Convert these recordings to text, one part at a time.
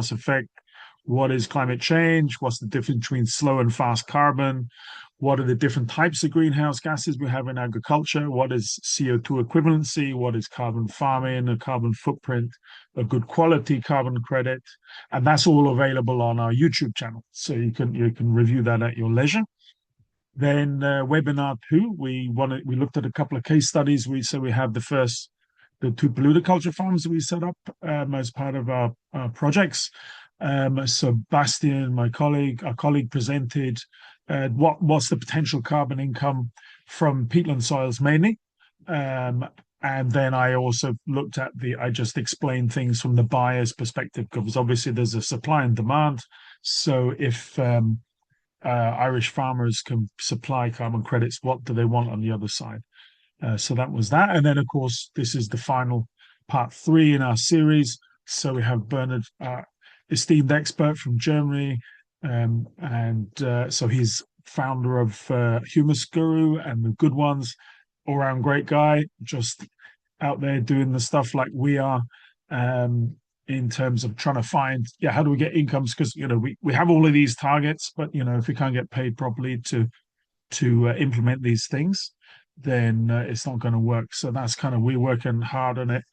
effect, what is climate change, what's the difference between slow and fast carbon, what are the different types of greenhouse gases we have in agriculture, what is CO2 equivalency, what is carbon farming, a carbon footprint, a good quality carbon credit, and that's all available on our YouTube channel. So you can review that at your leisure. Then webinar 2, we looked at a couple of case studies. We have the 2 Paludiculture farms that we set up as part of our projects. So Bastian, our colleague presented what's the potential carbon income from peatland soils mainly. And then I also looked at I just explained things from the buyer's perspective, because obviously there's a supply and demand. So if Irish farmers can supply carbon credits, what do they want on the other side? So that was that. And then, of course, this is the final part 3 in our series. So we have Bernhard, esteemed expert from Germany. So he's founder of Humus Guru and the Good Ones, all around great guy, just out there doing the stuff like we are, in terms of trying to find, how do we get incomes? Because, we have all of these targets, but, if we can't get paid properly to implement these things, then it's not going to work. So that's we're working hard on it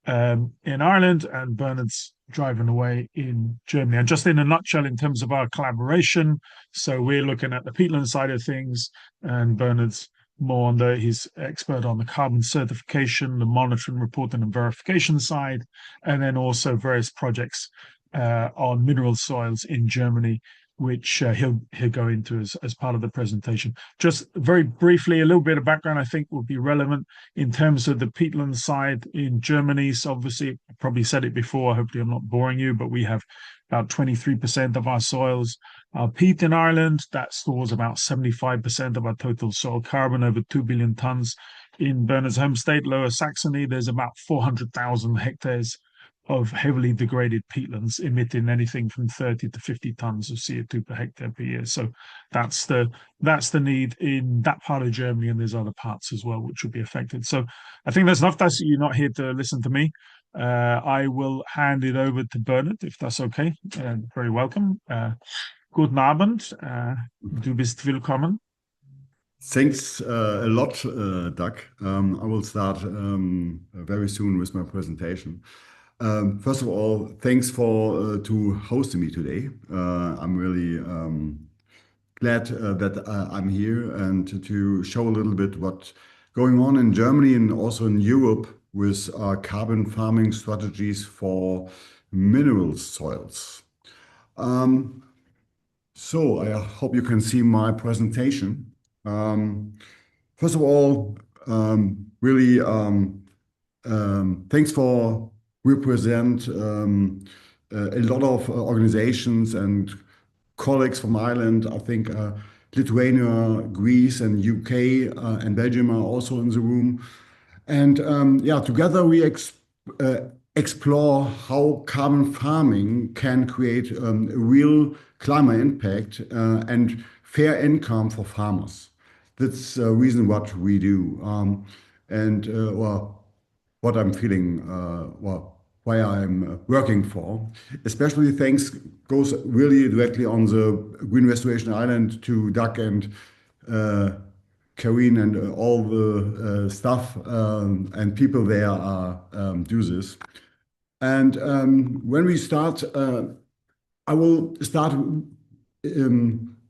in Ireland, and Bernhard's driving away in Germany. And just in a nutshell, in terms of our collaboration, so we're looking at the peatland side of things, and Bernhard's more on he's expert on the carbon certification, the monitoring, reporting, and verification side, and then also various projects on mineral soils in Germany, which he'll go into as part of the presentation. Just very briefly, a little bit of background I think would be relevant in terms of the peatland side in Germany. So obviously, I probably said it before, hopefully I'm not boring you, but we have about 23% of our soils are peat in Ireland. That stores about 75% of our total soil carbon, over 2 billion tons. In Bernhard's home state, Lower Saxony, there's about 400,000 hectares of heavily degraded peatlands, emitting anything from 30 to 50 tons of CO2 per hectare per year. So that's the need in that part of Germany, and there's other parts as well which will be affected. So I think that's enough. You're not here to listen to me. I will hand it over to Bernhard, if that's okay. Very welcome. Guten Abend. Du bist willkommen. Thanks a lot, Doug. I will start very soon with my presentation. First of all, thanks to hosting me today. I'm really glad that I'm here and to show a little bit what's going on in Germany and also in Europe with carbon farming strategies for mineral soils. So I hope you can see my presentation. First of all, really thanks for represent a lot of organizations and colleagues from Ireland. I think Lithuania, Greece, and UK and Belgium are also in the room. And together we explore how carbon farming can create a real climate impact and fair income for farmers. That's the reason what we do. What I'm feeling, why I'm working for. Especially thanks goes really directly on the Green Restoration Island to Doug and Karine and all the staff and people there do this. And when we start, I will start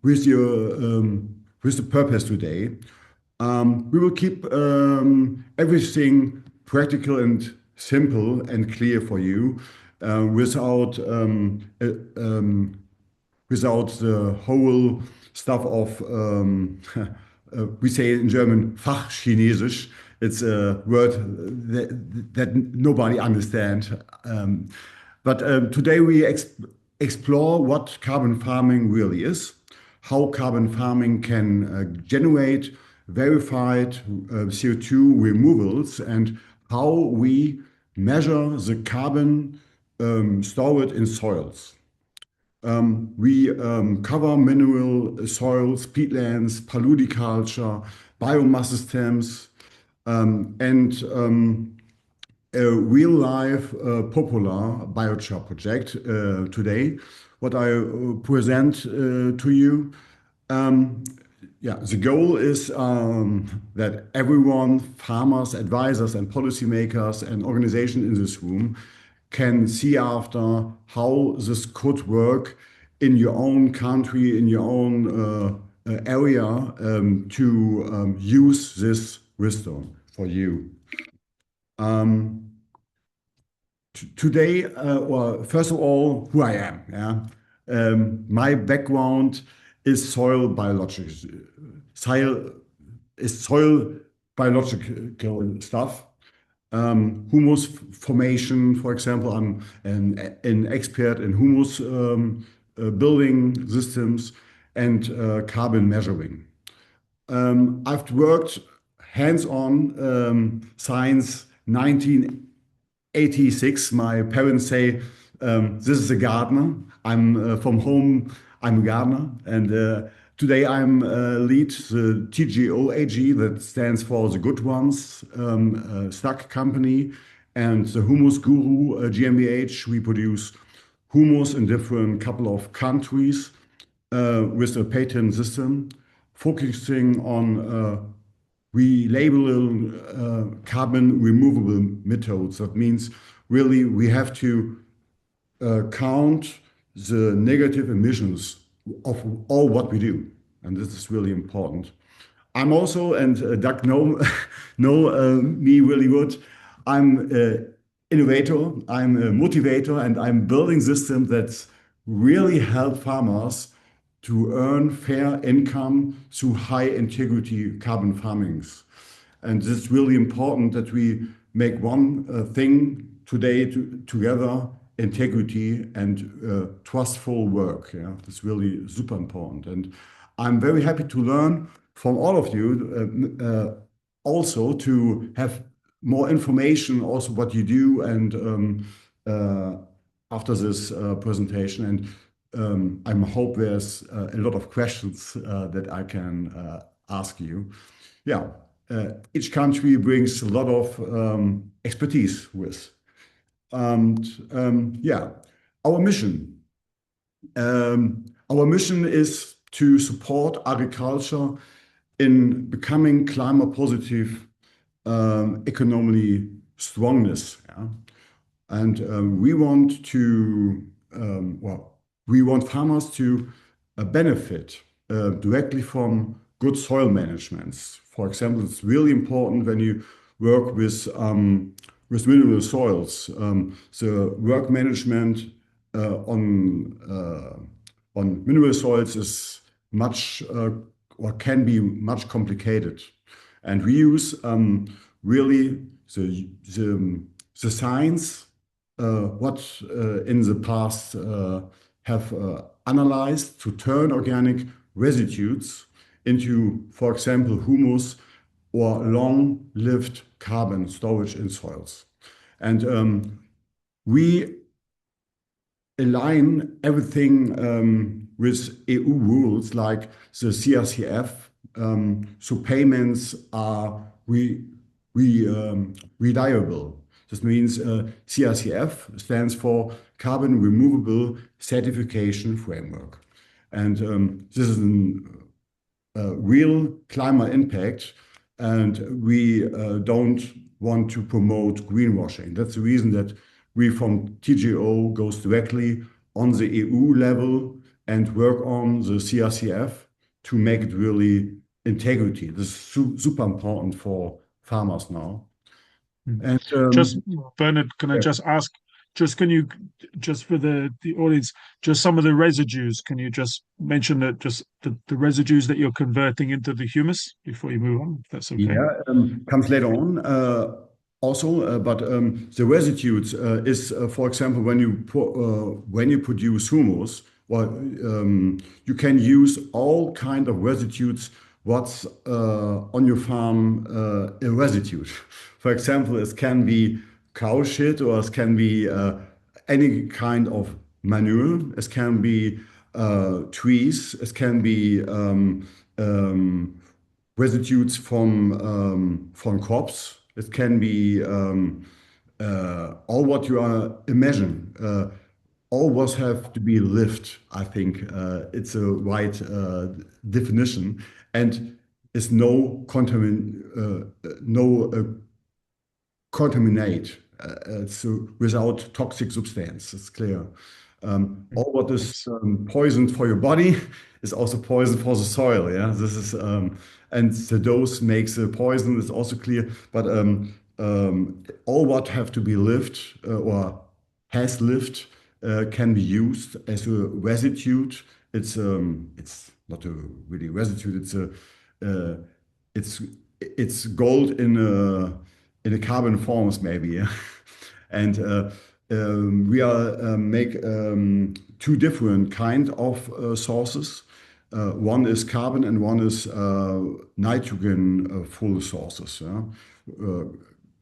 with the purpose today. We will keep everything practical and simple and clear for you, without the whole stuff of we say in German Fachchinesisch. It's a word that nobody understands. But today we explore what carbon farming really is, how carbon farming can generate verified CO2 removals, and how we measure the carbon stored in soils. We cover mineral soils, peatlands, paludiculture, biomass systems, and a real-life popular biochar project today. What I present to you. Yeah, the goal is that everyone, farmers, advisors, and policymakers and organizations in this room can see after how this could work in your own country, in your own area to use this wisdom for you. Today, well, first of all, who I am. Yeah? My background is soil biologics, soil biological stuff. Humus formation, for example, I'm an expert in humus building systems and carbon measuring. I've worked hands-on science 1986. My parents say, this is a gardener. I'm from home, I'm a gardener. And today I'm lead the TGO AG, that stands for the Good Ones, stock company, and the Humus Guru GmbH. We produce humus in different couple of countries with a patent system, focusing on relabelable carbon removable methods. That means really we have to count the negative emissions of all what we do, and this is really important. I'm also, and Doug know me really good. I'm an innovator, I'm a motivator, and I'm building systems that really help farmers to earn fair income through high integrity carbon farmings. And this is really important that we make one thing today together, integrity and trustful work. Yeah, that's really super important. And I'm very happy to learn from all of you, also to have more information, also what you do, and after this presentation. And I hope there's a lot of questions that I can ask you. Yeah, each country brings a lot of expertise with. And yeah, our mission. Our mission is to support agriculture in becoming climate positive, economically strongness. Yeah? And we want to, well, we want farmers to benefit directly from good soil management. For example, it's really important when you work with mineral soils. The work management on mineral soils is much or can be much complicated, and we use really the science what in the past have analyzed to turn organic residues into, for example, humus or long-lived carbon storage in soils. And we align everything with EU rules like the CRCF. So payments are reliable. This means CRCF stands for Carbon Removable Certification Framework. And this is a real climate impact, and we don't want to promote greenwashing. That's the reason that we from TGO goes directly on the EU level and work on the CRCF to make it really integrity. This is super important for farmers now. And just Bernhard, can I just ask, can you just for the audience, just some of the residues, can you just mention that just the residues that you're converting into the humus before you move on, if that's okay? Yeah, comes later on also, but the residues is, for example, when you produce humus, well, you can use all kind of residues what's on your farm a residue. For example, it can be cow shit, or it can be any kind of manure. It can be trees. It can be residues from crops. It can be all what you are imagine, always have to be lived. I think it's a right definition, and is no contaminate. It's without toxic substance. It's clear. All what is Yes. poison for your body is also poison for the soil. Yeah, this is and the dose makes the poison. It's also clear. But all what have to be lived or has lived can be used as a residue. It's not a really residue. Uh, it's it's gold in a carbon forms maybe. Yeah? And we are make two different kind of sources. One is carbon and one is nitrogen full sources. Yeah? Uh,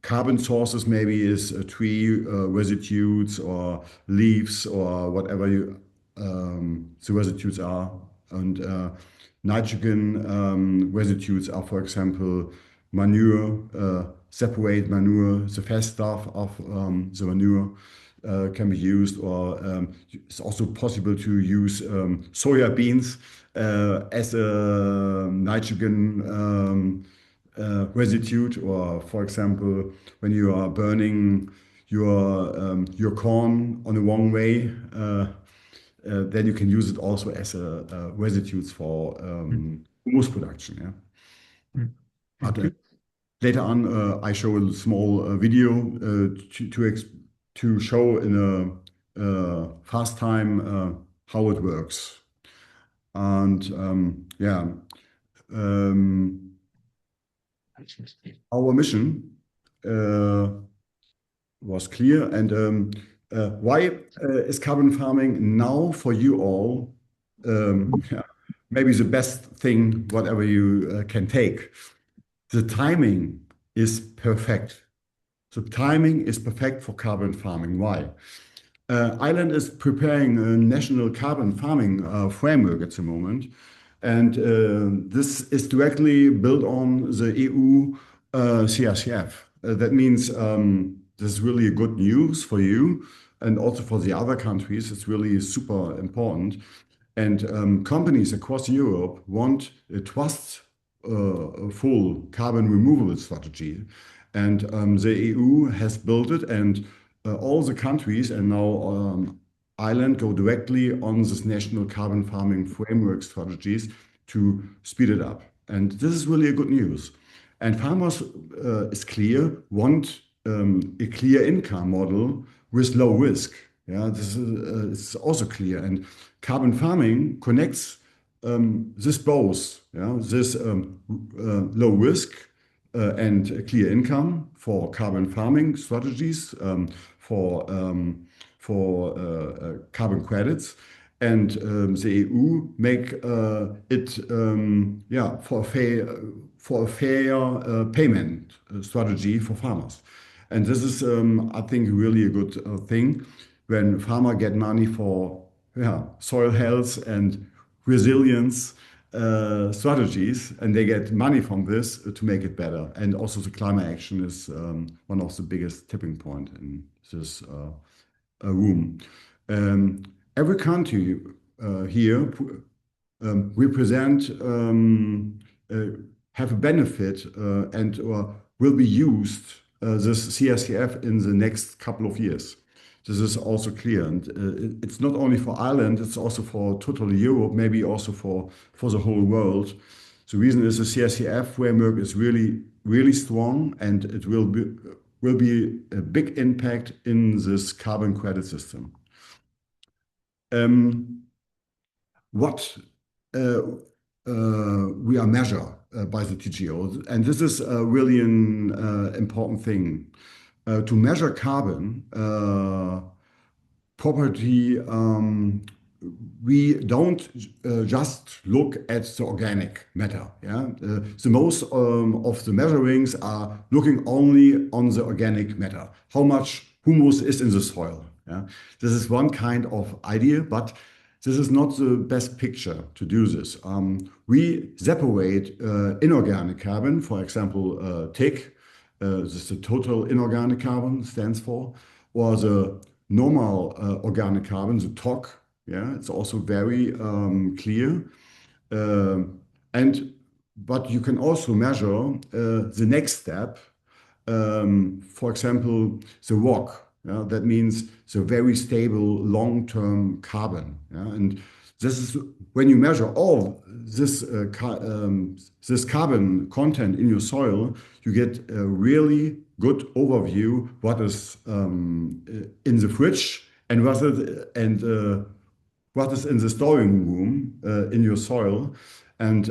Carbon sources maybe is tree residues or leaves or whatever the residues are. And nitrogen residues are, for example, manure, separate manure, the fast stuff of the manure can be used, or it's also possible to use soya beans as a nitrogen residue, or for example, when you are burning your corn on the wrong way, then you can use it also as a residues for Mm, humus production. Yeah. mm. But Okay. later on, I show a small video to show in a fast time how it works. And yeah, um, our mission uh, was clear. And why is carbon farming now for you all yeah, maybe the best thing, whatever you can take? The timing is perfect. The timing is perfect for carbon farming. Why? Ireland is preparing a national carbon farming framework at the moment, and this is directly built on the EU CRCF. That means this is really good news for you and also for the other countries. It's really super important. And companies across Europe want a full carbon removal strategy. And the EU has built it, and all the countries and now Ireland go directly on this national carbon farming framework strategies to speed it up. And this is really a good news. And farmers, it's clear, want a clear income model with low risk. Yeah, this is it's also clear. And carbon farming connects this both, yeah, this low risk and a clear income for carbon farming strategies, for carbon credits, and the EU make it yeah, for a fair payment strategy for farmers. And this is, I think, really a good thing when farmers get money for, yeah, soil health and resilience strategies, and they get money from this to make it better. And also the climate action is one of the biggest tipping point in this room. Every country here represent have a benefit and will be used this CRCF in the next couple of years. This is also clear, and it's not only for Ireland; it's also for total Europe, maybe also for the whole world. The reason is the CRCF framework is really strong, and it will be a big impact in this carbon credit system. What we are measured by the TGO, and this is really an important thing. To measure carbon property, we don't just look at the organic matter. Yeah, the most of the measurings are looking only on the organic matter. How much humus is in the soil? Yeah, this is one kind of idea, but this is not the best picture to do this. We separate inorganic carbon, for example, tick, this is the total inorganic carbon stands for, or the normal organic carbon, the TOC. Yeah, it's also very clear. And but you can also measure the next step. For example, the rock. Yeah, that means the very stable long-term carbon. Yeah, and this is when you measure all this carbon content in your soil, you get a really good overview what is in the fridge and what is in the storing room in your soil. And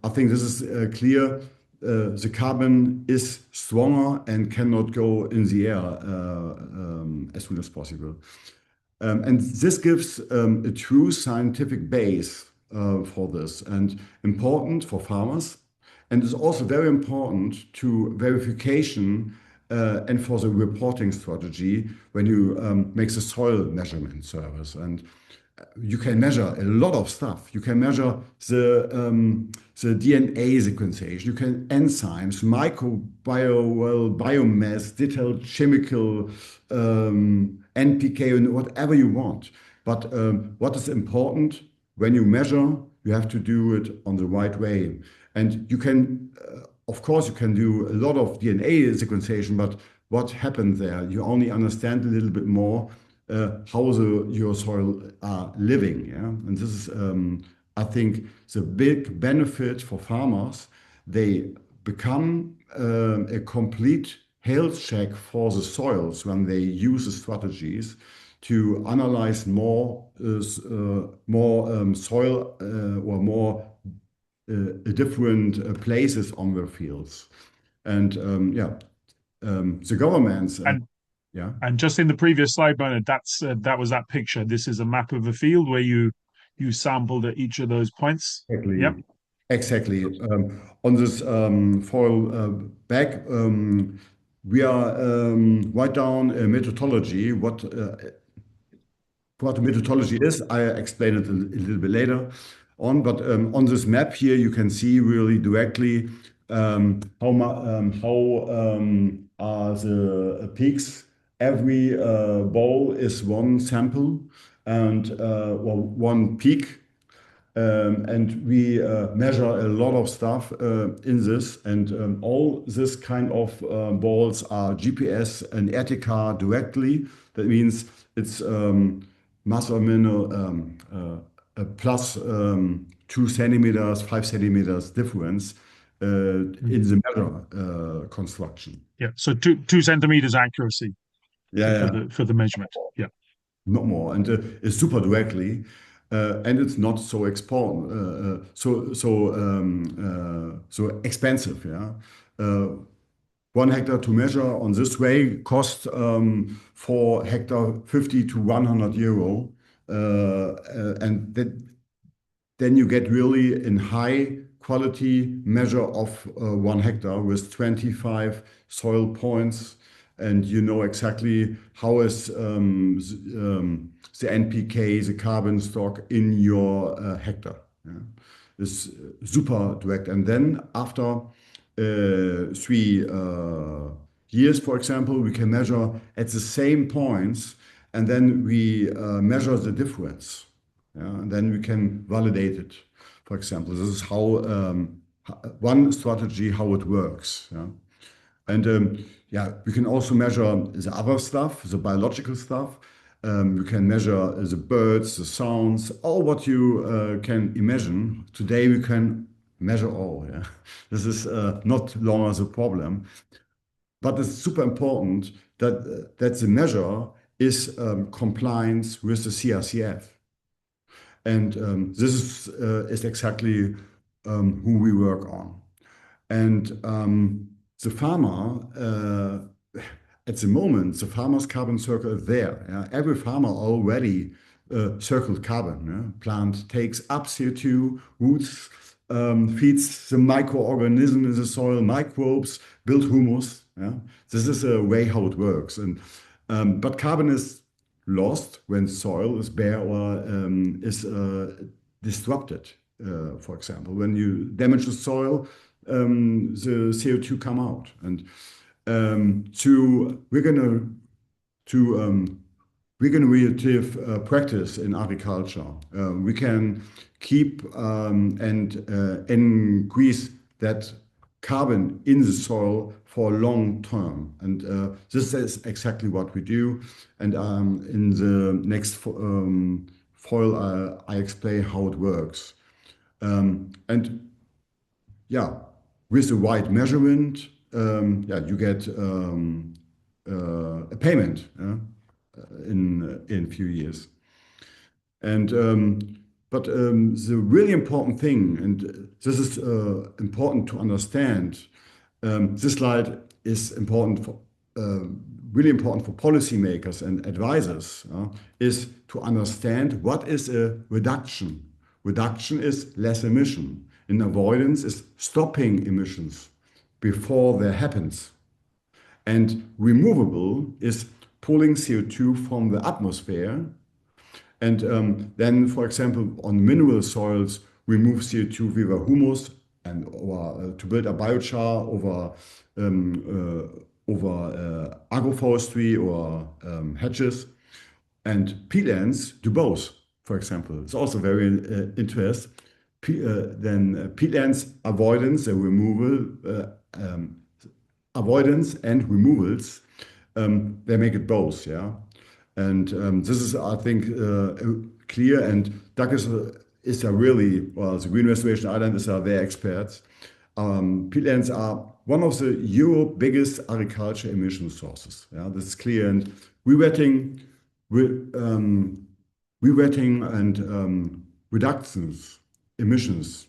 I think this is clear. The carbon is stronger and cannot go in the air as soon as possible. And this gives a true scientific base for this and important for farmers. And it's also very important to verification and for the reporting strategy when you make the soil measurement service. And you can measure a lot of stuff. You can measure the DNA sequencing. You can enzymes, microbial biomass, detailed chemical NPK, and whatever you want. But what is important when you measure, you have to do it on the right way. And you can, of course, you can do a lot of DNA sequencing, but what happened there, you only understand a little bit more how your soil are living. Yeah? And this is, I think, the big benefit for farmers. They become a complete health check for the soils when they use the strategies to analyze more soil or more different places on their fields. And the governments. Yeah. And just in the previous slide, Bernhard, that was that picture. This is a map of a field where you sampled at each of those points. Exactly. Yep. Exactly. On this foil bag, we are write down a methodology. What the methodology is, I explain it a little bit later on. But on this map here, you can see really directly how are the peaks. Every bowl is one sample and one peak. And we measure a lot of stuff in this. And all this kind of balls are GPS and RTK directly. That means it's mass or minimum plus 2 centimeters, 5 centimeters difference in the measure construction. Yeah. So two centimeters accuracy. Yeah, for the measurement. Yeah. Not more, and it's super directly, and it's not so so expensive. Yeah, 1 hectare to measure on this way cost for hectare 50 to 100 euro, and then you get really in high quality measure of 1 hectare with 25 soil points. And you know exactly how is the NPK, the carbon stock in your hectare. Yeah? It's super direct. And then after 3 years, for example, we can measure at the same points, and then we measure the difference. Yeah? And then we can validate it. For example, this is how one strategy, how it works. Yeah? And we can also measure the other stuff, the biological stuff. You can measure the birds, the sounds, all what you can imagine. Today we can measure all. Yeah? This is not longer the problem. But it's super important that the measure is compliance with the CRCF. And this is exactly who we work on. And the farmer, at the moment, the farmer's carbon circle is there. Yeah? Every farmer already circled carbon. Yeah? Plant takes up CO2, roots, feeds the microorganism in the soil, microbes, build humus. Yeah? This is a way how it works. And but carbon is lost when soil is bare or is disrupted. For example, when you damage the soil, the CO2 come out. And to regenerative practice in agriculture. We can keep and increase that carbon in the soil for long term. And this is exactly what we do. And in the next foil, I explain how it works. And yeah, with the right measurement, yeah, you get a payment in a few years. And the really important thing, and this is important to understand, this slide is important for really important for policymakers and advisors, is to understand what is a reduction. Reduction is less emission, and avoidance is stopping emissions before there happens. And removable is pulling CO2 from the atmosphere. And then, for example, on mineral soils, remove CO2 via humus and or, to build a biochar over agroforestry or hedges. And peatlands do both, for example. It's also very interesting. Then peatlands avoidance and removal, avoidance and removals, they make it both, yeah. And this is, I think, clear. And Doug is a really, well, the Green Restoration Island are their experts. Peatlands are one of the Europe biggest agriculture emission sources. Yeah, that's clear. And rewetting and reductions, emissions,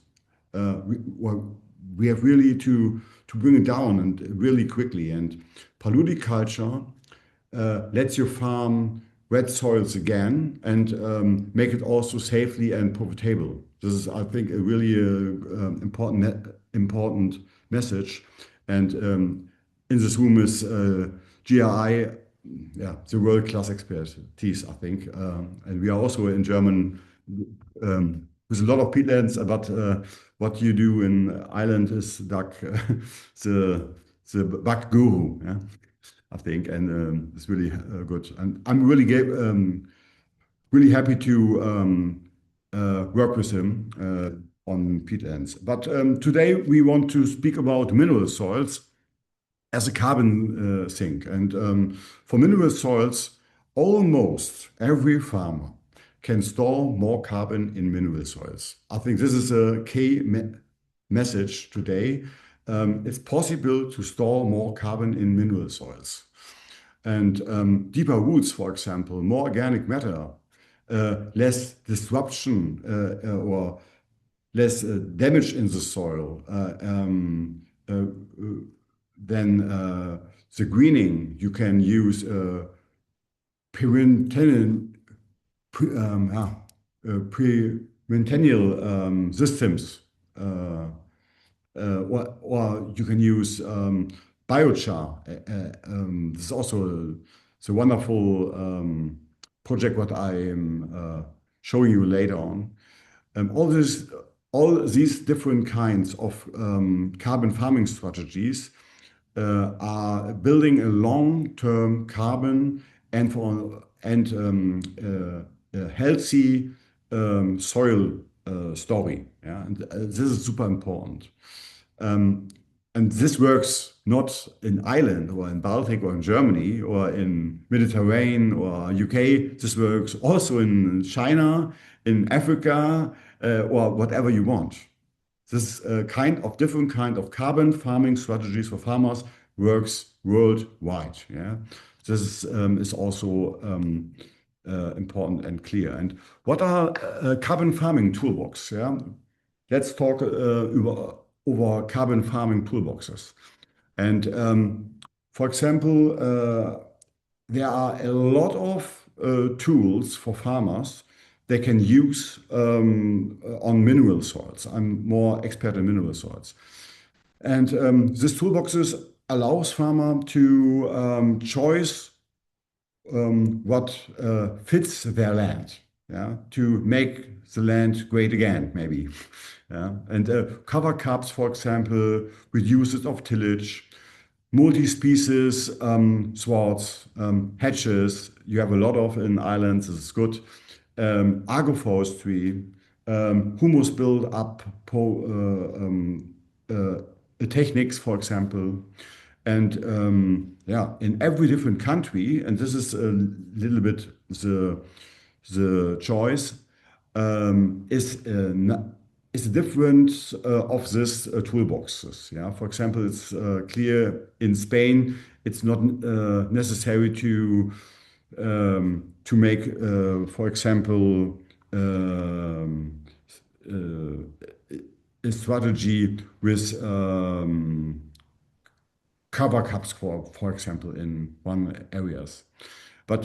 we have really to bring it down and really quickly. And Paludiculture lets you farm wet soils again and make it also safely and profitable. This is, I think, a really important message. And in this room is GRI, yeah, the world-class expertise, I think. And we are also in German with a lot of peatlands, but what you do in Ireland is, Doug, the bug guru, yeah, I think, and it's really good. And I'm really really happy to work with him on peatlands. But today we want to speak about mineral soils as a carbon sink. And for mineral soils, almost every farmer can store more carbon in mineral soils. I think this is a key message today. It's possible to store more carbon in mineral soils. And deeper roots, for example, more organic matter, less disruption or less damage in the soil, then the greening, you can use perennial systems, or you can use biochar. This is also a wonderful project what I am showing you later on. All these different kinds of carbon farming strategies are building a long-term carbon and healthy soil story. Yeah? And this is super important. And this works not in Ireland or in Baltic or in Germany or in Mediterranean or UK. This works also in China, in Africa, or whatever you want. This different kind of carbon farming strategies for farmers works worldwide. Yeah, this is also important and clear. And what are carbon farming toolbox? Yeah, let's talk over carbon farming toolboxes. And for example, there are a lot of tools for farmers they can use on mineral soils. I'm more expert in mineral soils. And this toolboxes allows farmer to choose what fits their land, yeah, to make the land great again, maybe. Yeah. And cover crops, for example, reduces of tillage, multi-species swards, hedges. You have a lot of in islands. This is good. Agroforestry, humus build up techniques, for example. And yeah, in every different country, and this is a little bit the choice, is different of this toolboxes. Yeah, for example, it's clear in Spain, it's not necessary to make, for example, a strategy with cover cups, for example, in one areas. But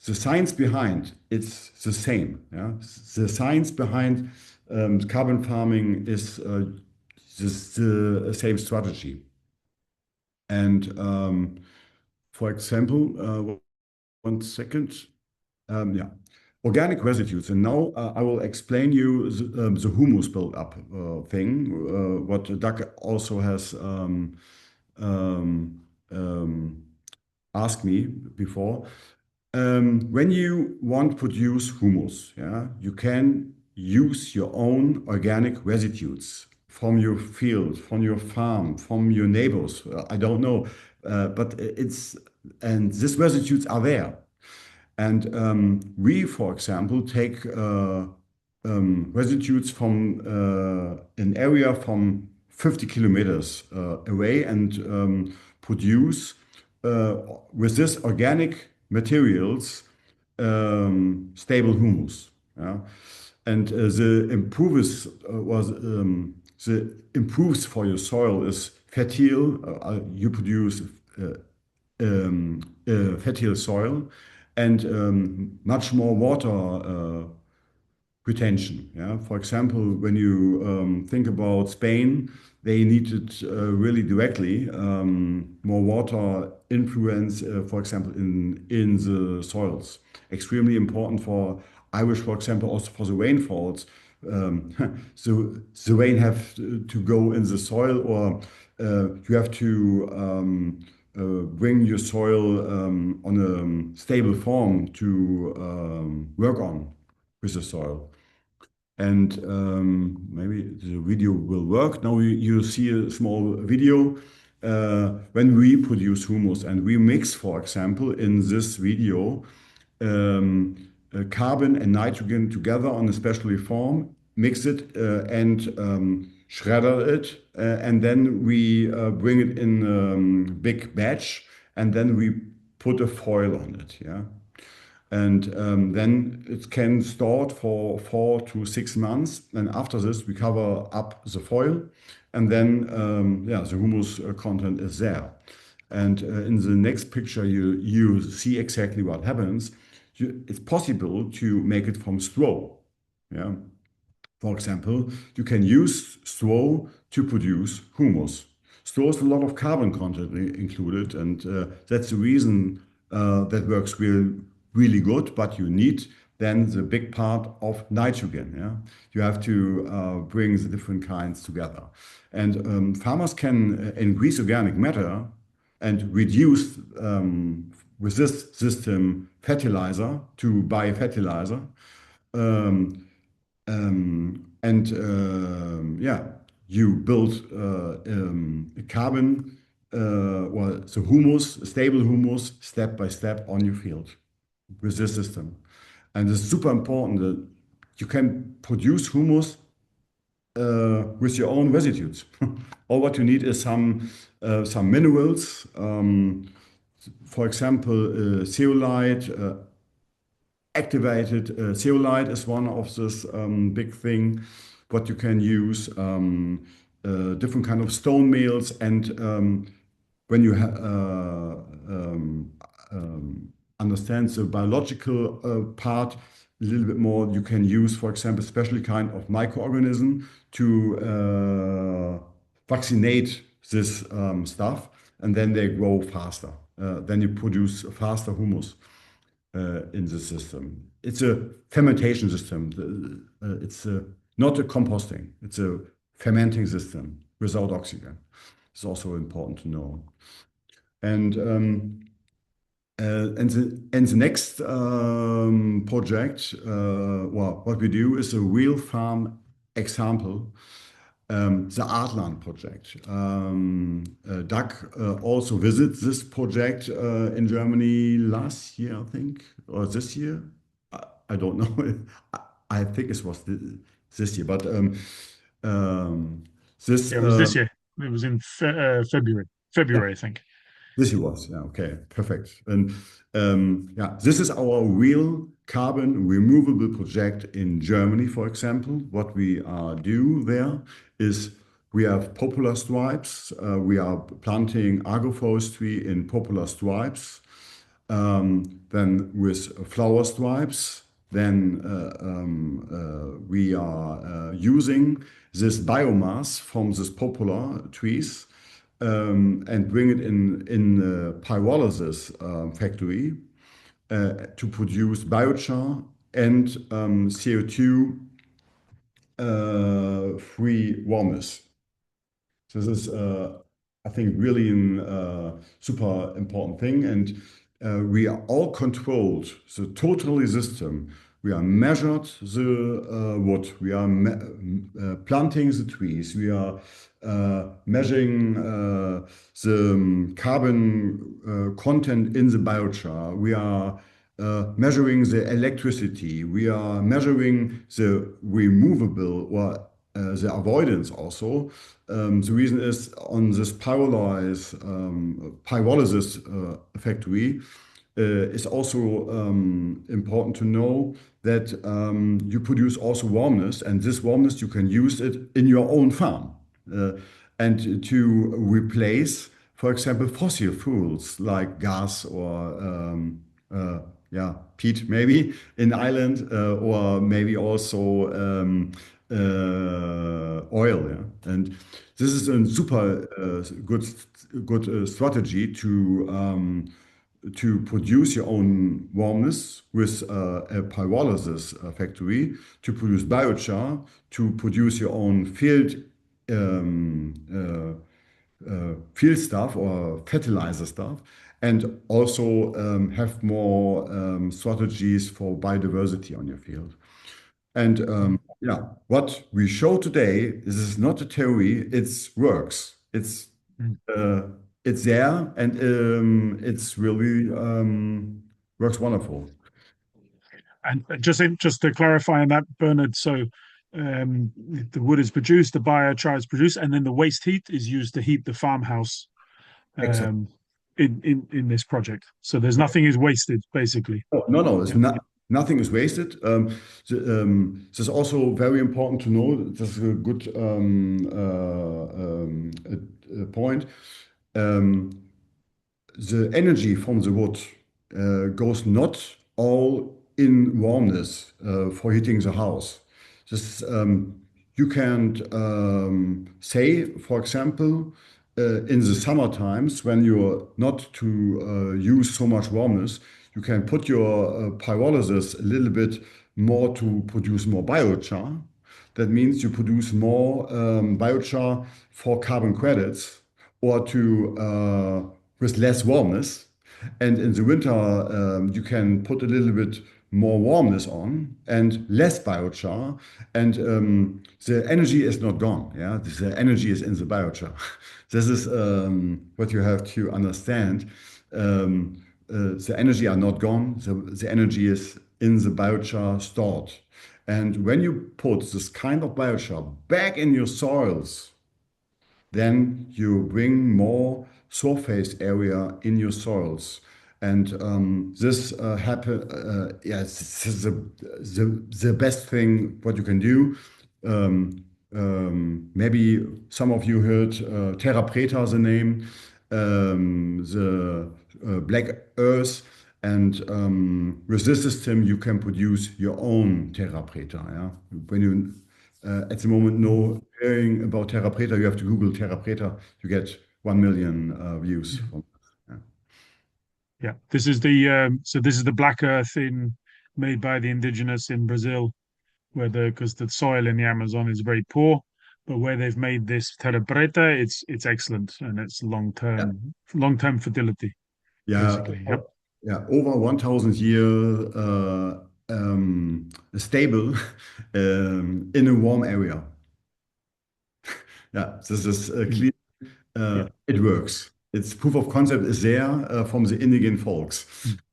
the science behind it's the same. Yeah? The science behind carbon farming is the same strategy. And for example, one second. Yeah, organic residues. And now I will explain you the humus build-up thing, what Doug also has um, um, asked me before. When you want to produce humus, yeah, you can use your own organic residues from your field, from your farm, from your neighbors. I don't know, but and these residues are there. And we, for example, take residues from an area from 50 kilometers away and produce with this organic materials stable humus. Yeah? And the improves for your soil is fertile. You produce fertile soil and much more water retention. Yeah? For example, when you think about Spain, they needed really directly more water influence, for example, in the soils. Extremely important for Irish, for example, also for the rainfalls. So the rain have to go in the soil, or you have to bring your soil on a stable form to work on with the soil. And maybe the video will work. Now you see a small video when we produce humus and we mix, for example, in this video, carbon and nitrogen together on a special form, mix it and shredder it, and then we bring it in a big batch, and then we put a foil on it. Yeah. And then it can store for 4 to 6 months. And after this, we cover up the foil, and then yeah, the humus content is there. And in the next picture, you see exactly what happens. It's possible to make it from straw. Yeah. For example, you can use straw to produce humus. Straw has a lot of carbon content included, and that's the reason that works really good, but you need then the big part of nitrogen. Yeah? You have to bring the different kinds together. And farmers can increase organic matter and reduce with this system fertilizer to biofertilizer. Yeah, you build a carbon, well, the humus, stable humus, step by step on your field with this system. And it's super important that you can produce humus with your own residues. All what you need is some minerals, for example, zeolite, activated zeolite is one of this big thing. What you can use, different kind of stone meals, and when you understand the biological part a little bit more, you can use, for example, special kind of microorganism to vaccinate this stuff, and then they grow faster. Then you produce faster humus in the system. It's a fermentation system. It's not a composting. It's a fermenting system without oxygen. It's also important to know. And the next project, well, what we do is a real farm example, the Artland project. Doug also visited this project in Germany last year, I think, or this year. I don't know. I think it was this year, but this Yeah, it was this year. It was in February. yeah, February, I think. this he was. Yeah, okay, perfect. And yeah, this is our real carbon removable project in Germany, for example. What we do there is we have poplar stripes. We are planting agroforestry in poplar stripes. Then with flower stripes. Then we are using this biomass from these poplar trees and bring it in the pyrolysis factory to produce biochar and CO2 free warmers. This is, I think, really a super important thing. And we are all controlled, the totally system. We are measured the wood. We are planting the trees. We are measuring the carbon content in the biochar. We are measuring the electricity. We are measuring the removable or the avoidance also. The reason is on this pyrolysis factory is also important to know that you produce also warmness, and this warmness you can use it in your own farm and to replace, for example, fossil fuels like gas or yeah, peat maybe in Ireland or maybe also oil. Yeah? And this is a super good strategy to produce your own warmness with a pyrolysis factory, to produce biochar, to produce your own field stuff or fertilizer stuff, and also have more strategies for biodiversity on your field. And yeah, what we show today, this is not a theory, it works. Mm. Uh, it's there and it's really works wonderful. And just to clarify on that, Bernhard, so the wood is produced, the biochar is produced, and then the waste heat is used to heat the farmhouse Exactly. um, in this project. So there's nothing is wasted, basically. Oh, no, no, it's Yeah. not. Nothing is wasted. This is also very important to know. This is a good point. Um, the energy from the wood goes not all in warmness for heating the house. This, you can say, for example, in the summer times when you're not to use so much warmness, you can put your pyrolysis a little bit more to produce more biochar. That means you produce more biochar for carbon credits or to with less warmness. And in the winter, you can put a little bit more warmness on and less biochar, and the energy is not gone. Yeah, the energy is in the biochar. This is what you have to understand. The energy are not gone. The energy is in the biochar stored. And when you put this kind of biochar back in your soils, then you bring more surface area in your soils. And this happen. Yes, this is the best thing what you can do. Maybe some of you heard Terra Preta, the name, the Black Earth. And with this system, you can produce your own Terra Preta. Yeah? When you at the moment know hearing about Terra Preta, you have to Google Terra Preta. You get 1 million views. From, yeah. Yeah, this is the so this is the black earth in made by the indigenous in Brazil, where the because the soil in the Amazon is very poor, but where they've made this terra preta, it's excellent and it's Yeah. long term fertility, Yeah, basically. Yep. yeah, over 1,000 year stable in a warm area. Yeah, this is Mm. clear. Yeah. It works. Its proof of concept is there from the indigenous folks.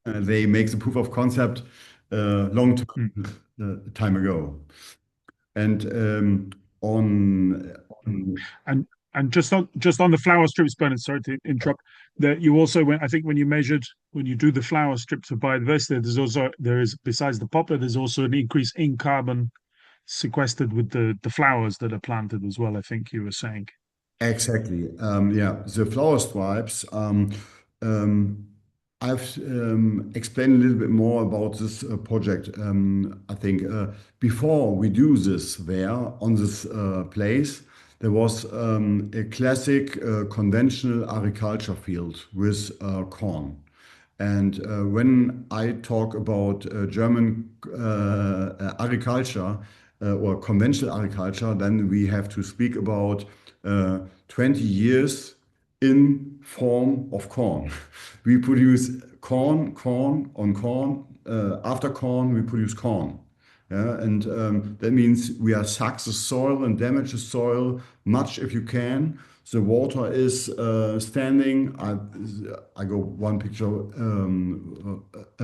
Mm. They make the proof of concept long Mm. time ago. And on, Mm. on And just on the flower strips, Bernard, sorry to interrupt. That you also when I think when you do the flower strips for biodiversity, there is besides the poplar, there's also an increase in carbon sequestered with the flowers that are planted as well. I think you were saying. Exactly. Yeah, the flower stripes. Um, I've explained a little bit more about this project. I think before we do this there on this place, there was a classic conventional agriculture field with corn. And when I talk about German agriculture or conventional agriculture, then we have to speak about 20 years in form of corn. We produce corn, corn on corn. After corn, we produce corn. Yeah, and that means we are suck the soil and damage the soil much if you can. The water is standing. I go one picture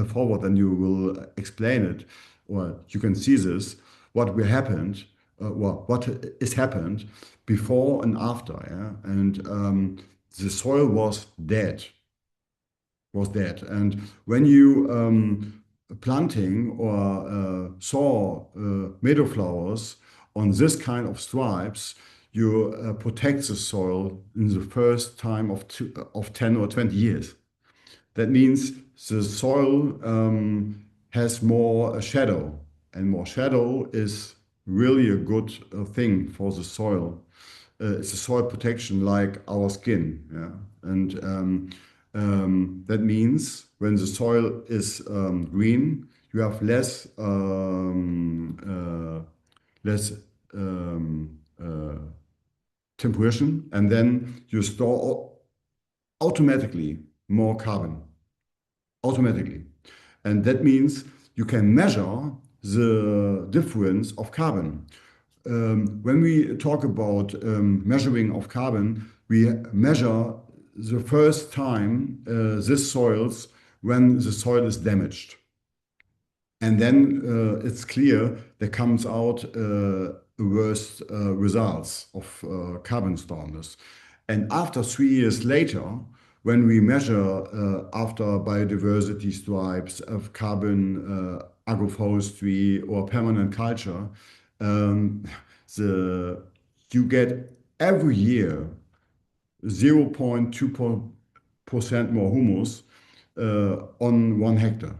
forward, and you will explain it, or you can see this. What will happened? What is happened before and after? Yeah, and the soil was dead. And when you planting or saw meadow flowers on this kind of stripes, you protect the soil in the first time of 10 or 20 years. That means the soil has more shadow, and more shadow is really a good thing for the soil. It's a soil protection like our skin. Yeah? And that means when the soil is green, you have less temperature, and then you store automatically more carbon automatically. And that means you can measure the difference of carbon. When we talk about measuring of carbon, we measure the first time this soils when the soil is damaged. And then it's clear there comes out worst results of carbon storms. And after 3 years later, when we measure after biodiversity stripes of carbon agroforestry or permanent culture, um, you get every year 0.2% more humus on 1 hectare.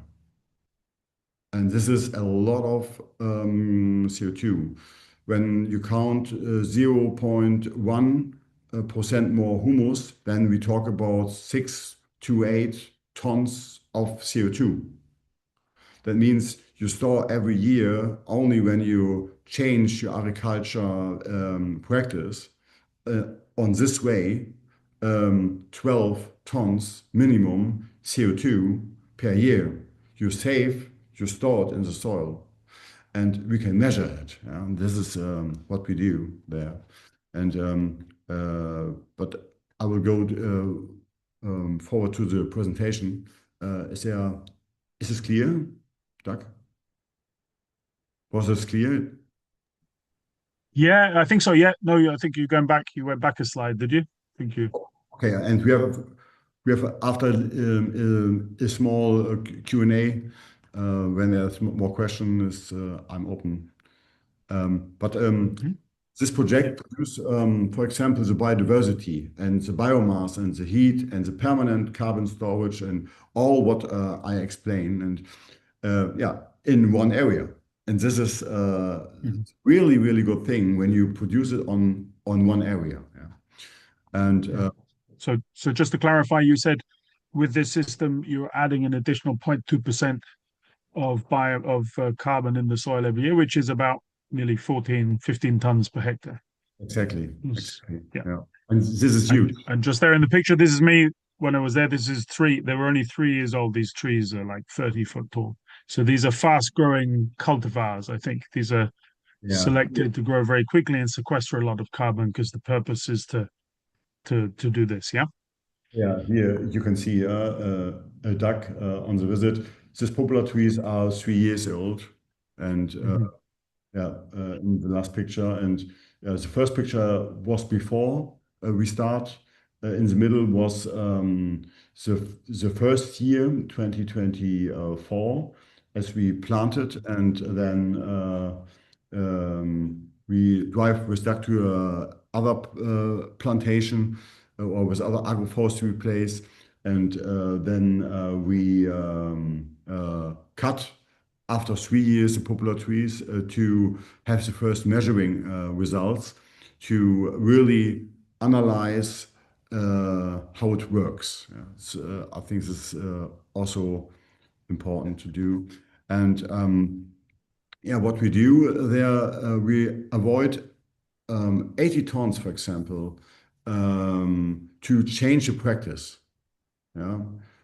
And this is a lot of CO2. When you count 0.1% more humus, then we talk about 6 to 8 tons of CO2. That means you store every year only when you change your agriculture practice uh, on this way, 12 tons minimum CO2 per year. You save, you store it in the soil, and we can measure it. Yeah? And this is what we do there. And but I will go forward to the presentation. Is this clear, Doug? Was this clear? Yeah, I think so. Yeah, no, I think you're going back. You went back a slide, did you? Thank you. Okay, and we have after a small Q&A, when there's more questions, I'm open. But Mhm. this Yeah. project produce, for example, the biodiversity and the biomass and the heat and the permanent carbon storage and all what I explained, and yeah, in one area. And this is Mhm. really, really good thing when you produce it on one area. Yeah. And Yeah. So just to clarify, you said with this system, you're adding an additional 0.2% of carbon in the soil every year, which is about nearly 14, 15 tons per hectare. Exactly. Yes. Exactly. Yeah. Yeah. And this is huge. And just there in the picture, this is me when I was there. This is three. They were only 3 years old. These trees are like 30 foot tall. So these are fast growing cultivars. I think these are Yeah. selected to grow very quickly and sequester a lot of carbon because the purpose is to do this. Yeah. Yeah. Here you can see a duck on the visit. These poplar trees are 3 years old, and Mhm. yeah, in the last picture. And the first picture was before we start. In the middle was the first year, 2024, as we planted, and then we drive with that to other plantation or with other agroforestry place, and then we cut after 3 years the poplar trees to have the first measuring results to really analyze how it works. Yeah. I think this is also important to do. And yeah, what we do there, we avoid 80 tons, for example, to change the practice. Yeah.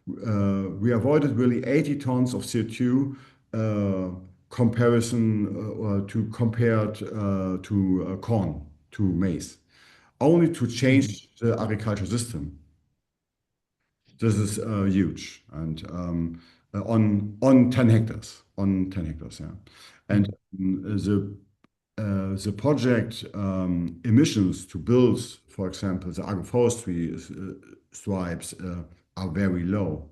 We avoided really 80 tons of CO2 comparison or to compared to corn, to maize, only to Mhm. change the agriculture system. This is huge, and on 10 hectares, yeah. And Mhm. the project emissions to build, for example, the agroforestry stripes are very low.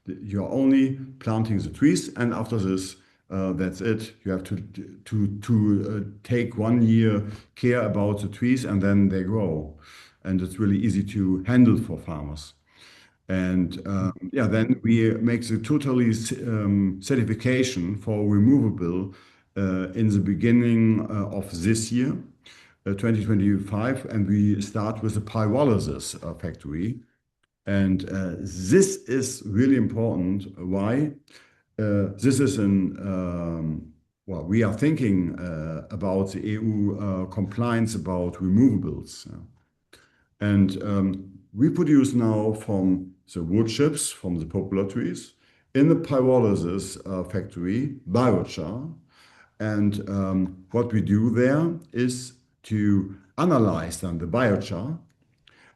You're only planting the trees, and after this, that's it. You have to take 1 year care about the trees, and then they grow, and it's really easy to handle for farmers. And yeah, then we make the totally certification for removable in the beginning of this year, 2025, and we start with the pyrolysis factory. And this is really important. Why? This is an well, we are thinking about the EU compliance about removables. And we produce now from the wood chips from the poplar trees in the pyrolysis factory, biochar. And what we do there is to analyze then the biochar,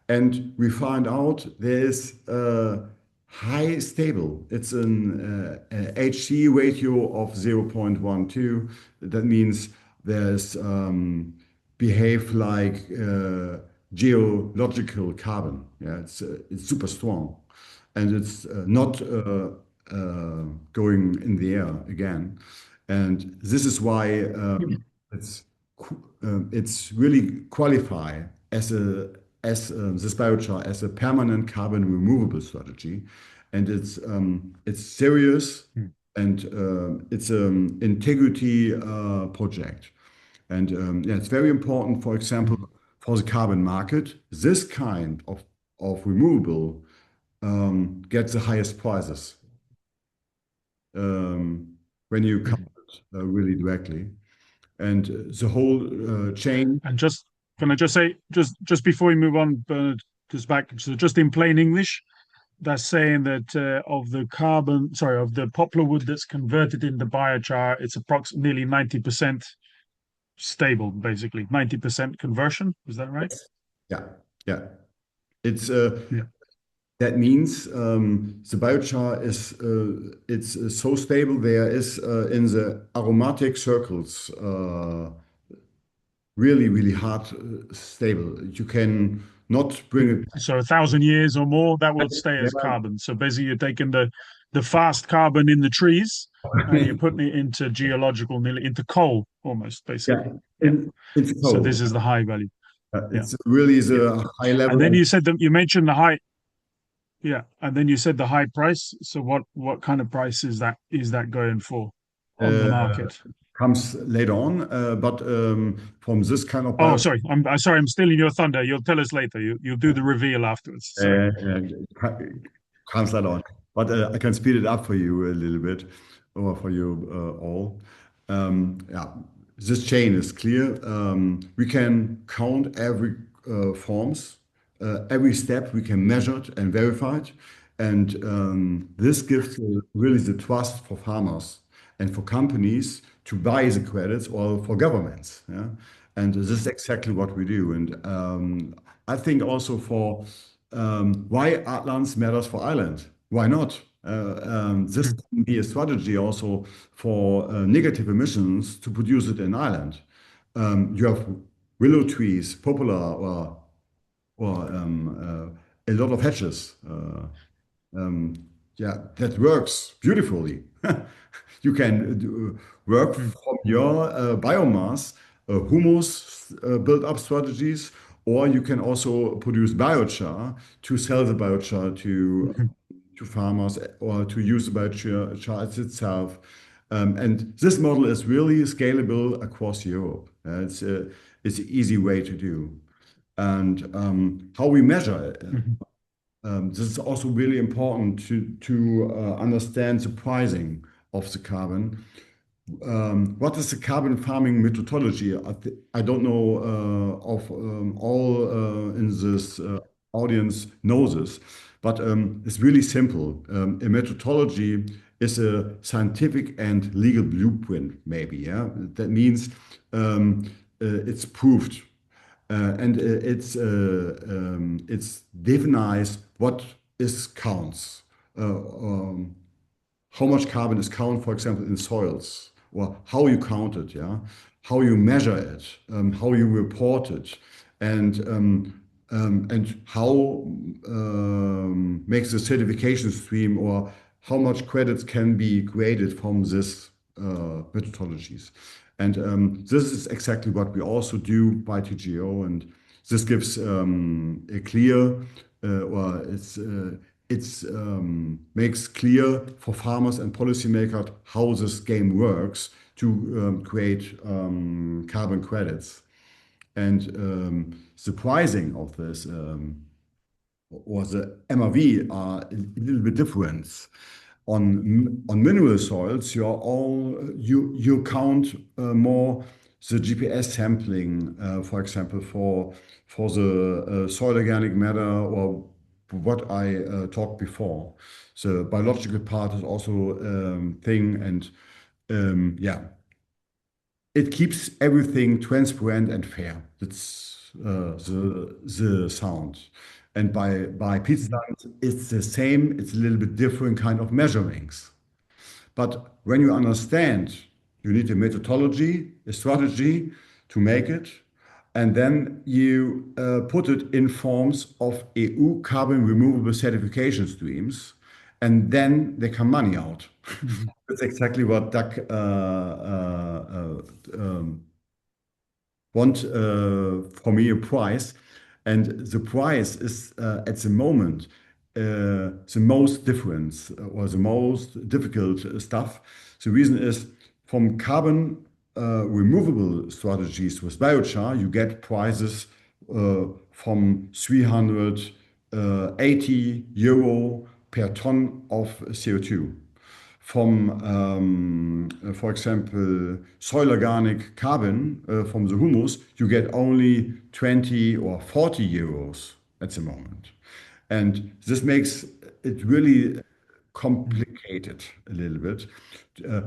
and we find out there is high stable. It's an HC ratio of 0.12. That means there's behave like geological carbon. Yeah, it's super strong, and it's not going in the air again. And this is why it's it's really qualify as a this biochar as a permanent carbon removable strategy, and it's serious, Mhm. and it's an integrity project, and yeah, it's very important. For example, Mhm. for the carbon market, this kind of removable gets the highest prices when you count Mhm. it really directly, and the whole chain. And just can I just say just before we move on, Bernard, just back so just in plain English, that's saying that of the carbon, sorry, of the poplar wood that's converted into biochar, it's approximately nearly 90% stable, basically 90% conversion. Is that right? Yeah, yeah. It's Yeah. that means the biochar is it's so stable. There is in the aromatic circles really really hard stable. You can not bring it So 1,000 years or more, that will back. stay Yeah. as carbon. So basically, you're taking the fast carbon in the trees and you're putting it into geological, nearly into coal, almost Yeah, basically. Yeah. it's So cold. this is the high value. Yeah. It's really Yeah. the high And level. then And you said that you mentioned the high. Yeah. And then you said the high price. So what kind of price is that going for on the uh, market? comes later on, but from this kind of Oh, bio. sorry. I'm sorry. I'm stealing your thunder. You'll tell us later. You'll do the reveal afterwards. Sorry. Comes later on. But I can speed it up for you a little bit, or for you all. Yeah. this chain is clear. We can count every forms, every step we can measure it and verify it. And this gives really the trust for farmers and for companies to buy the credits or for governments. Yeah? And this is exactly what we do. And I think also for why Artlands matters for Ireland. Why not? This can be a strategy also for negative emissions to produce it in Ireland. You have willow trees, poplar, or a lot of hedges. Um, yeah, that works beautifully. You can work from your biomass, humus build-up strategies, or you can also produce biochar to sell the biochar to farmers or to use the biochar itself. And this model is really scalable across Europe. It's an easy way to do. And how we measure it. This is also really important to understand the pricing of the carbon. What is the carbon farming methodology? I don't know of all in this audience knows this, but it's really simple. A methodology is a scientific and legal blueprint, maybe. Yeah, that means it's proved and it's defined what is counts. How much carbon is counted, for example, in soils, or how you count it, yeah, how you measure it, how you report it, and how makes the certification stream or how much credits can be created from this methodologies. And this is exactly what we also do by TGO, and this gives a clear or it's makes clear for farmers and policymakers how this game works to create carbon credits. And the pricing of this or the MRV are a little bit different. On mineral soils, you count more the GPS sampling, for example, for the soil organic matter or what I talked before. The biological part is also thing, and yeah, it keeps everything transparent and fair. That's the sound. And by Peatlands, it's the same. It's a little bit different kind of measurements. But when you understand, you need a methodology, a strategy to make it, and then you put it in forms of EU carbon removable certification streams, and then they come money out. That's exactly what Doug want for me a price. And the price is at the moment the most difference or the most difficult stuff. The reason is from carbon removable strategies with biochar, you get prices from 380 euro per ton of CO2. From, for example, soil organic carbon from the humus, you get only 20 or 40 euros at the moment. And this makes it really complicated a little bit.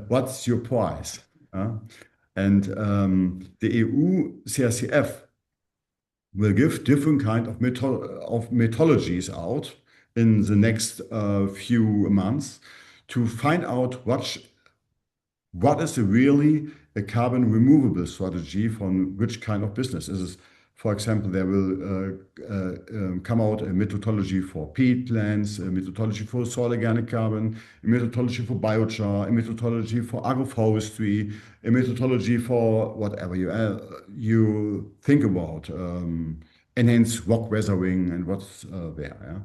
What's your price? And the EU CRCF will give different kind of methodologies out in the next few months to find out what is really a carbon removable strategy from which kind of business. Is it, for example, there will come out a methodology for peatlands, a methodology for soil organic carbon, a methodology for biochar, a methodology for agroforestry, a methodology for whatever you think about, enhanced rock weathering and what's there. Yeah?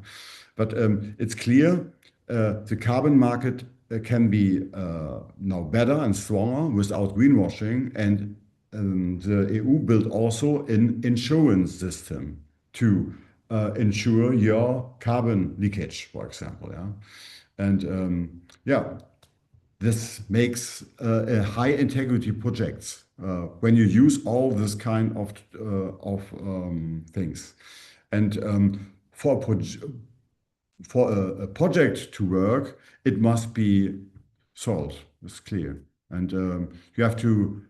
But it's clear the carbon market can be now better and stronger without greenwashing, and the EU built also an insurance system to insure your carbon leakage, for example. Yeah, and yeah, this makes a high integrity projects. when you use all this kind of things. And for a project to work, it must be sold. It's clear, and you have to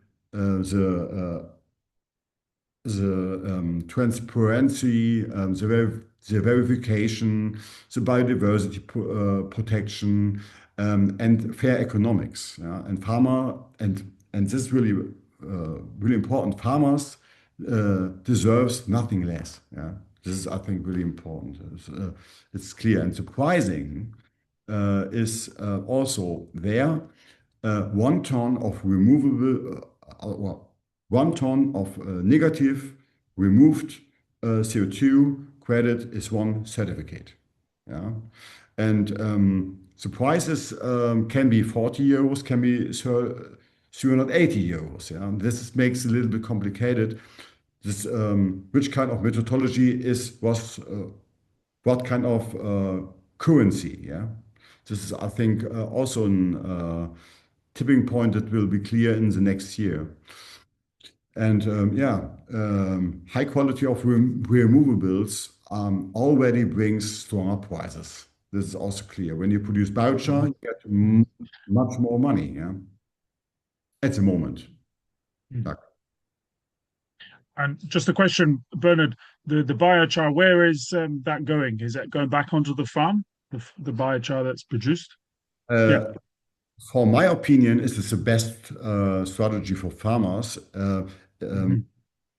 the transparency, the verification, the biodiversity protection, and fair economics. Yeah? And and this is really important. Farmers deserves nothing less. Yeah? This is, I think, really important. It's clear and surprising is also there 1 ton of removable, well, 1 ton of negative removed CO2 credit is one certificate. Yeah. And the prices can be 40 euros, can be 380 euros. Yeah. Makes it a little bit complicated. This, which kind of methodology was what kind of currency? Yeah. This is, I think, also a tipping point that will be clear in the next year. And high quality of removables already brings stronger prices. This is also clear. When you produce biochar, you get much more money, yeah, at the moment. Mm. And just a question, Bernhard, the biochar, where is that going? Is that going back onto the farm, the biochar that's produced? Yeah. For my opinion, it is the best strategy for farmers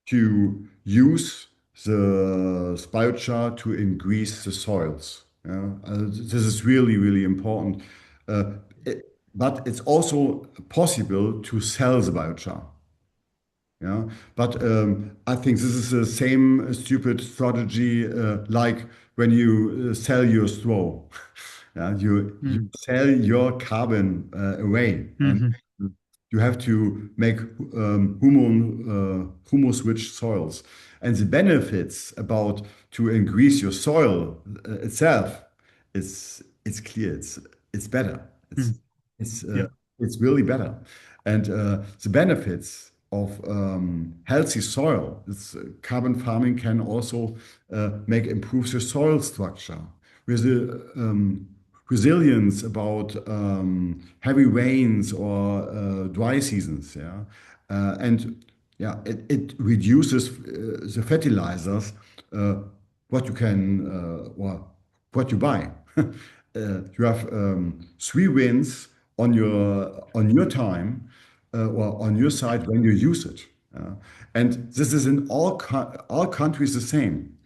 to use the biochar to increase the soils. Yeah? This is really, really important. But it's also possible to sell the biochar. Yeah, but I think this is the same stupid strategy like when you sell your straw. Yeah, you sell your carbon away, and Mm-hmm. you have to make humus-rich soils. And the benefits about to increase your soil itself, it's clear. It's better. Mm. It's Yeah. uh, it's really better. And the benefits of healthy soil, carbon farming can also make improve the soil structure with the resilience about heavy rains or dry seasons. Yeah, and yeah, it reduces the fertilizers what you can what you buy. You have 3 winds on your time or on your side when you use it. And this is in all countries the same.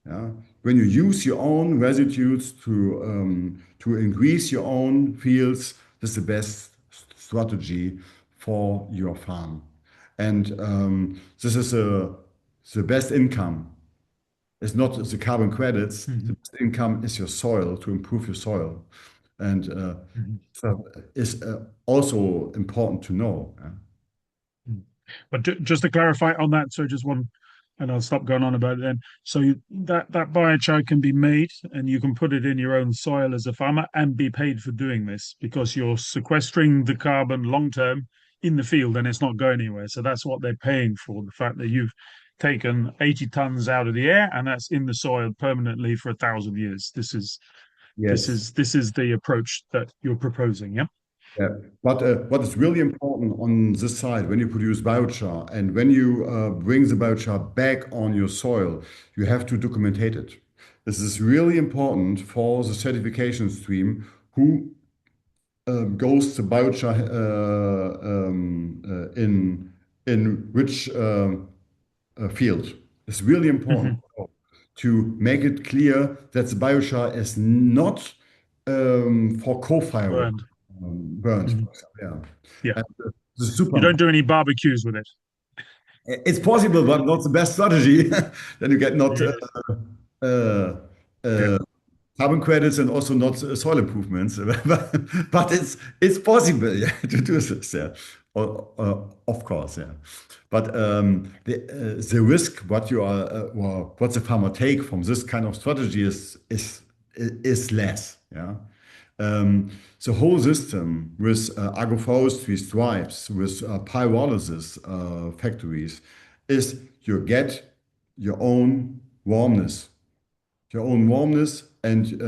Yeah? When you use your own residues to increase your own fields, this is the best strategy for your farm. And this is the best income. It's not the carbon credits. The Mm-hmm. best income is your soil to improve your soil, and Mm-hmm. so is also important to know. Mm. But just to clarify on that, so just one, and I'll stop going on about it then. So that biochar can be made, and you can put it in your own soil as a farmer and be paid for doing this because you're sequestering the carbon long term in the field, and it's not going anywhere. So that's what they're paying for, the fact that you've taken 80 tons out of the air and that's in the soil permanently for 1,000 years. Yes. This is the approach that you're proposing, yeah? Yeah. But what is really important on this side, when you produce biochar and when you bring the biochar back on your soil, you have to documentate it. This is really important for the certification stream who goes to biochar in which field. It's really important Mm-hmm. to make it clear that the biochar is not for co-firing Burned. burnt. Mm-hmm. Yeah, Yeah. and this is You super. don't do any barbecues with it. It's possible, but not the best strategy. Then you get not Yeah. uh, Yeah. uh, carbon credits and also not soil improvements. But it's possible, yeah, to do this. Yeah, of course, yeah. But the risk what you are or what the farmer take from this kind of strategy is less. Yeah, The whole system with agroforestry stripes, with pyrolysis factories, is you get your own warmness, and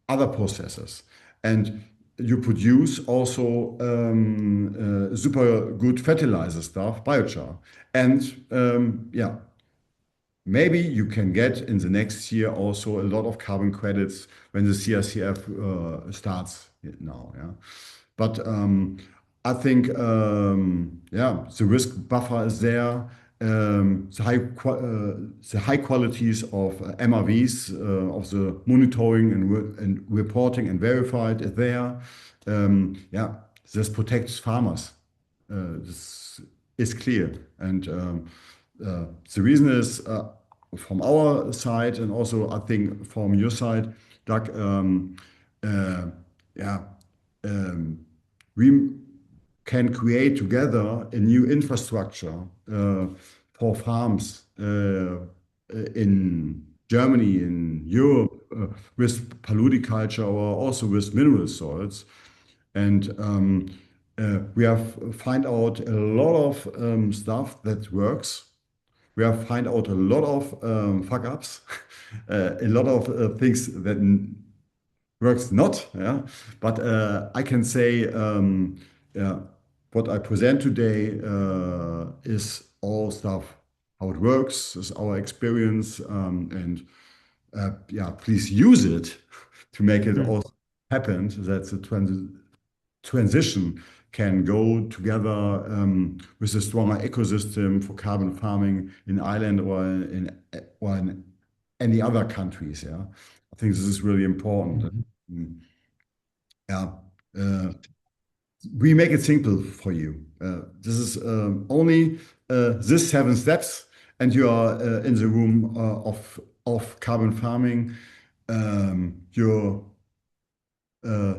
other processes. And you produce also super good fertilizer stuff, biochar. And yeah, maybe you can get in the next year also a lot of carbon credits when the CRCF starts now. Yeah. But I think, yeah, the risk buffer is there. The high qualities of MRVs, of the monitoring and reporting and verified is there. Yeah, this protects farmers. This is clear. And the reason is from our side, and also I think from your side, Doug, uh, yeah, um, we can create together a new infrastructure for farms in Germany, in Europe, with paludiculture or also with mineral soils. And we have find out a lot of stuff that works. We have find out a lot of fuck ups, a lot of things that works not. Yeah, but I can say, yeah, what I present today is all stuff how it works, is our experience, and yeah, please use it to make it Mm. also happen. So that the transition can go together with a stronger ecosystem for carbon farming in Ireland or in any other countries. Yeah, I think this is really important. Mhm. Mm, yeah, uh, we make it simple for you. This is only this 7 steps, and you are in the room of carbon farming. You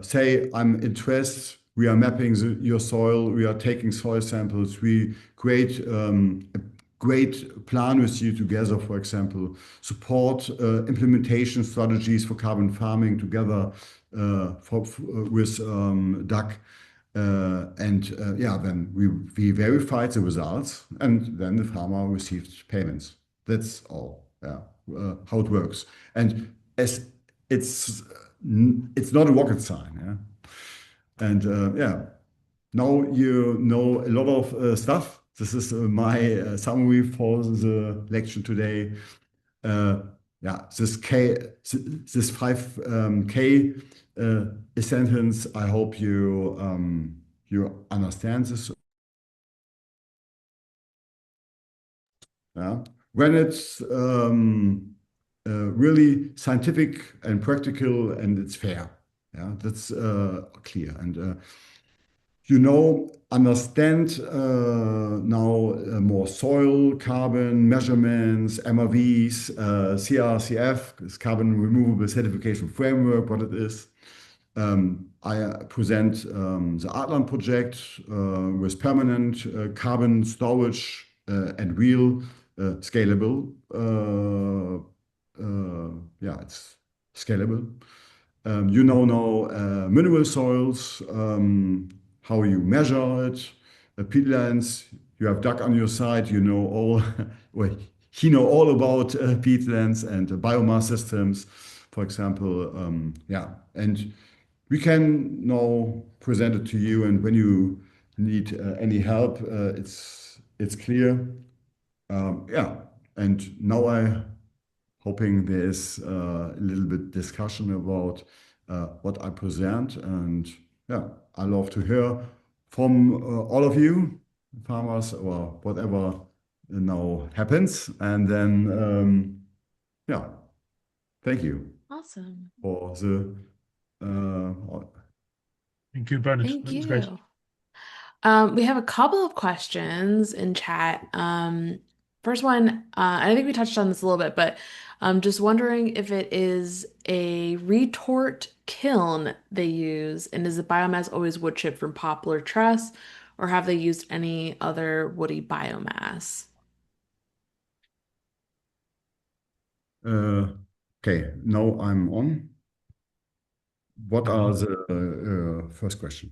say, I'm interested. We are mapping your soil. We are taking soil samples. We create a great plan with you together, for example, support implementation strategies for carbon farming together with DAC. And yeah, then we verified the results, and then the farmer received payments. That's all. Yeah, how it works. And as it's it's not a rocket science. Yeah, and yeah, now you know a lot of stuff. This is my summary for the lecture today. Uh, yeah, this 5K sentence. I hope you understand this. Yeah, when it's really scientific and practical and it's fair. Yeah, that's clear. And understand now more soil, carbon measurements, MRVs, CRCF, is Carbon Removable Certification Framework, what it is. I present the Artland project with permanent carbon storage and real scalable. Yeah, it's scalable. You know now mineral soils, how you measure it, peatlands. You have Doug on your side. You know all. Well, he know all about peatlands and biomass systems, for example. Yeah, and we can now present it to you. And when you need any help, it's clear. Yeah, and now I hoping there's a little bit discussion about what I present. And yeah, I love to hear from all of you, farmers or whatever now happens. And then, yeah, thank you Awesome. for the. Uh, Thank you, Bernhard. Thank That was great. you. We have a couple of questions in chat. First one, I think we touched on this a little bit, but just wondering if it is a retort kiln they use, and is the biomass always wood chip from poplar truss, or have they used any other woody biomass? okay, now I'm on. What are Mhm. the first question?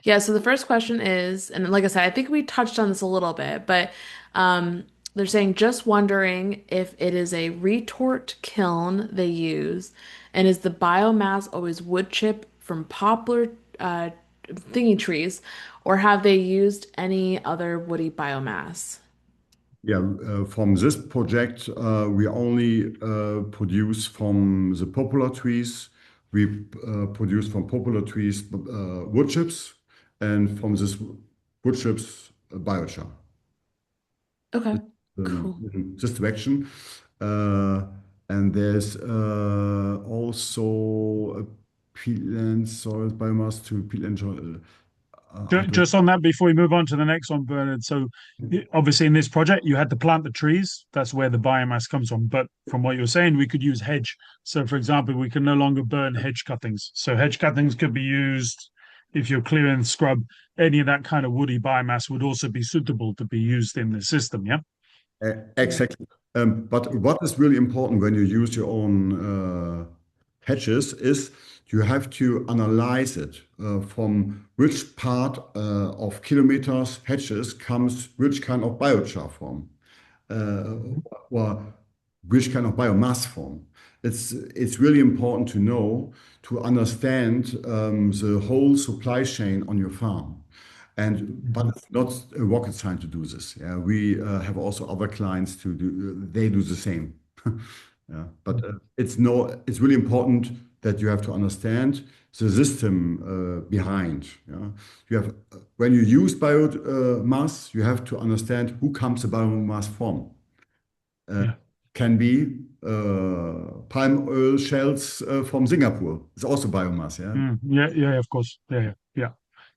Yeah, so the first question is, and like I said, I think we touched on this a little bit, but um, they're saying just wondering if it is a retort kiln they use, and is the biomass always wood chip from poplar thingy trees, or have they used any other woody biomass? Yeah, from this project, we only produce from the popular trees. We produce from popular trees wood chips, and from this wood chips, biochar. Okay, cool. In this direction. Uh, and there's also a peatland soil biomass to peatland. I don't. Just on that before we move on to the next one, Bernard. So obviously in this project you had to plant the trees. That's where the biomass comes from. But from what you're saying, we could use hedge. So for example, we can no longer burn hedge cuttings. So hedge cuttings could be used if you're clearing scrub. Any of that kind of woody biomass would also be suitable to be used in the system. Yeah. Exactly. But what is really important when you use your own hedges is you have to analyze it from which part of kilometers hedges comes which kind of biochar from. Mhm. Or which kind of biomass form. It's really important to know to understand the whole supply chain on your farm. But Mhm. it's not a rocket science to do this. Yeah, we have also other clients to do. They do the same. Yeah, but it's really important that you have to understand the system behind. Yeah, you have when you use biomass, you have to understand who comes the biomass from. Uh, Yeah. can be palm oil shells from Singapore. It's also biomass. Yeah. Yeah, yeah, of course. Yeah, yeah, yeah.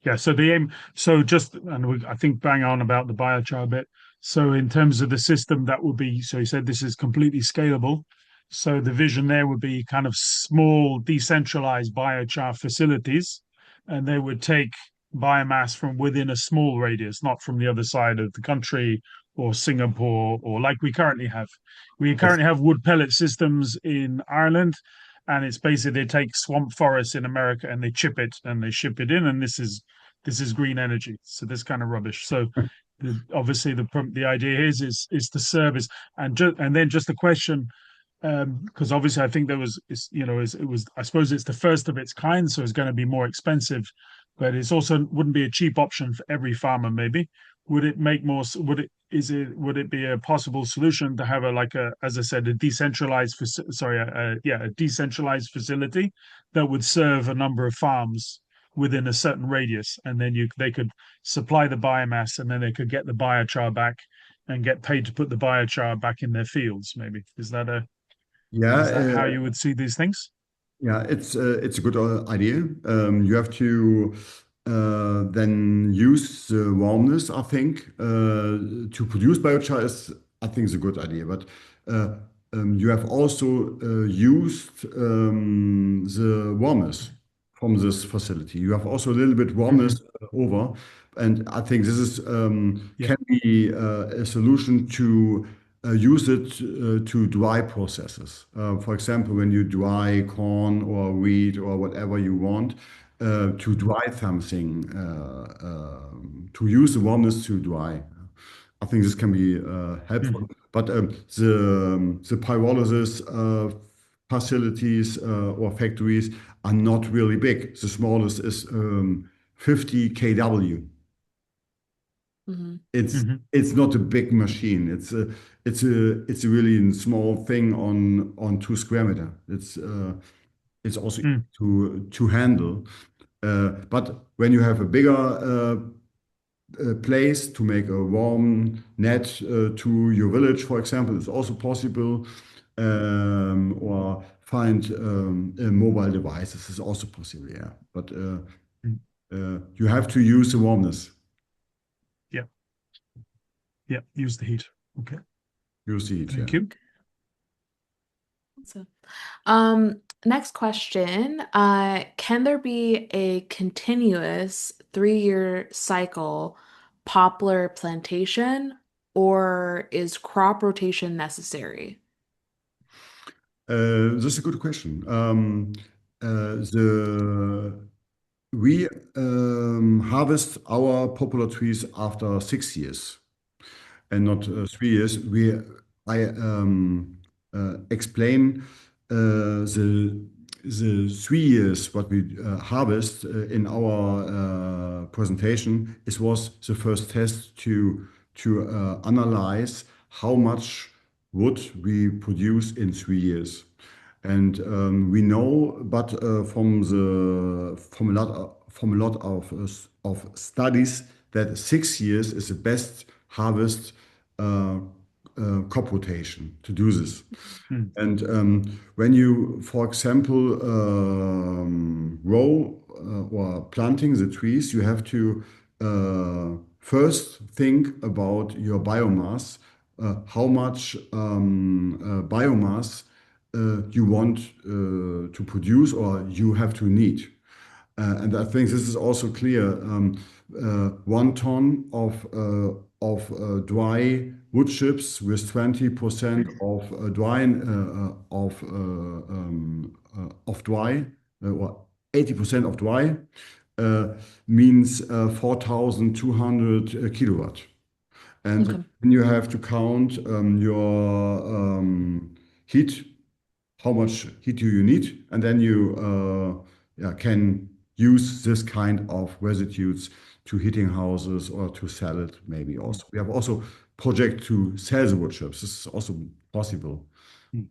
Yeah. So the aim, so just, and I think bang on about the biochar bit. So in terms of the system, that would be, so you said this is completely scalable. So the vision there would be kind of small, decentralized biochar facilities, and they would take biomass from within a small radius, not from the other side of the country or Singapore, or like we currently have. We Ex- currently have wood pellet systems in Ireland, and it's basically they take swamp forests in America and they chip it and they ship it in, and this is green energy. So this kind of rubbish. So obviously the idea is to service and then just a question, because obviously I think there was it was I suppose it's the first of its kind, so it's going to be more expensive, but it's also wouldn't be a cheap option for every farmer. Maybe would it make more? Would it be a possible solution to have a like a as I said a decentralized a decentralized facility that would serve a number of farms within a certain radius, and then they could supply the biomass, and then they could get the biochar back and get paid to put the biochar back in their fields. Maybe yeah, is that how you would see these things? yeah, it's a good idea. You have to then use the warmness, I think, to produce biochar is, I think, is a good idea. But uh, you have also used the warmness from this facility. You have also a little bit Hmm. warmness over, and I think this is Yeah. can be a solution to use it to dry processes. For example, when you dry corn or wheat or whatever you want to Mhm. dry something, to use the warmness to dry. I think this can be helpful. Mhm. But the pyrolysis facilities or factories are not really big. The smallest is 50 kW. Hmm. It's Mhm. it's not a big machine. It's a really small thing on 2 square meter. It's also Mm. to handle. But when you have a bigger place to make a warm net to your village, for example, it's also possible. Or find mobile devices is also possible. Yeah, but Mm. you have to use the warmness. Yeah. Yeah. Use the heat. Okay. You see it. Thank Yeah. you. So, next question. Can there be a continuous 3-year cycle poplar plantation, or is crop rotation necessary? This is a good question. the we harvest our popular trees after 6 years and not 3 years. I explain the 3 years what we harvest in our presentation. It was the first test to analyze how much wood we produce in 3 years. And we know, but from a lot of studies, that 6 years is the best harvest crop rotation to do this. Mm. And when you, for example, grow or planting the trees, you have to first think about your biomass, how much biomass you want to produce or you have to need. And I think this is also clear. 1 ton of dry wood chips with 20% of dry or 80% of dry means 4,200 kilowatt. And Okay. then you have to count your heat, how much heat do you need, and then you can use this kind of residues to heating houses or to sell it maybe also. We have also project to sell the wood chips. This is also possible. Mm.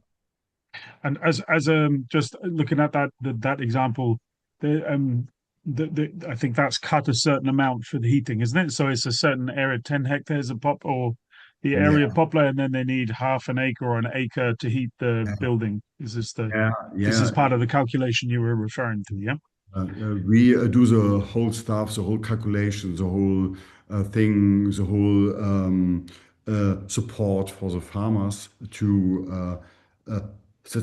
And as just looking at that example, I think that's cut a certain amount for the heating, isn't it? So it's a certain area, 10 hectares of pop or the area of Yeah, poplar, and then they need half an acre or an acre to heat the building. yeah, This is yeah. part of the calculation you were referring to, yeah? We do the whole stuff, the whole calculation, the whole thing, the whole support for the farmers to that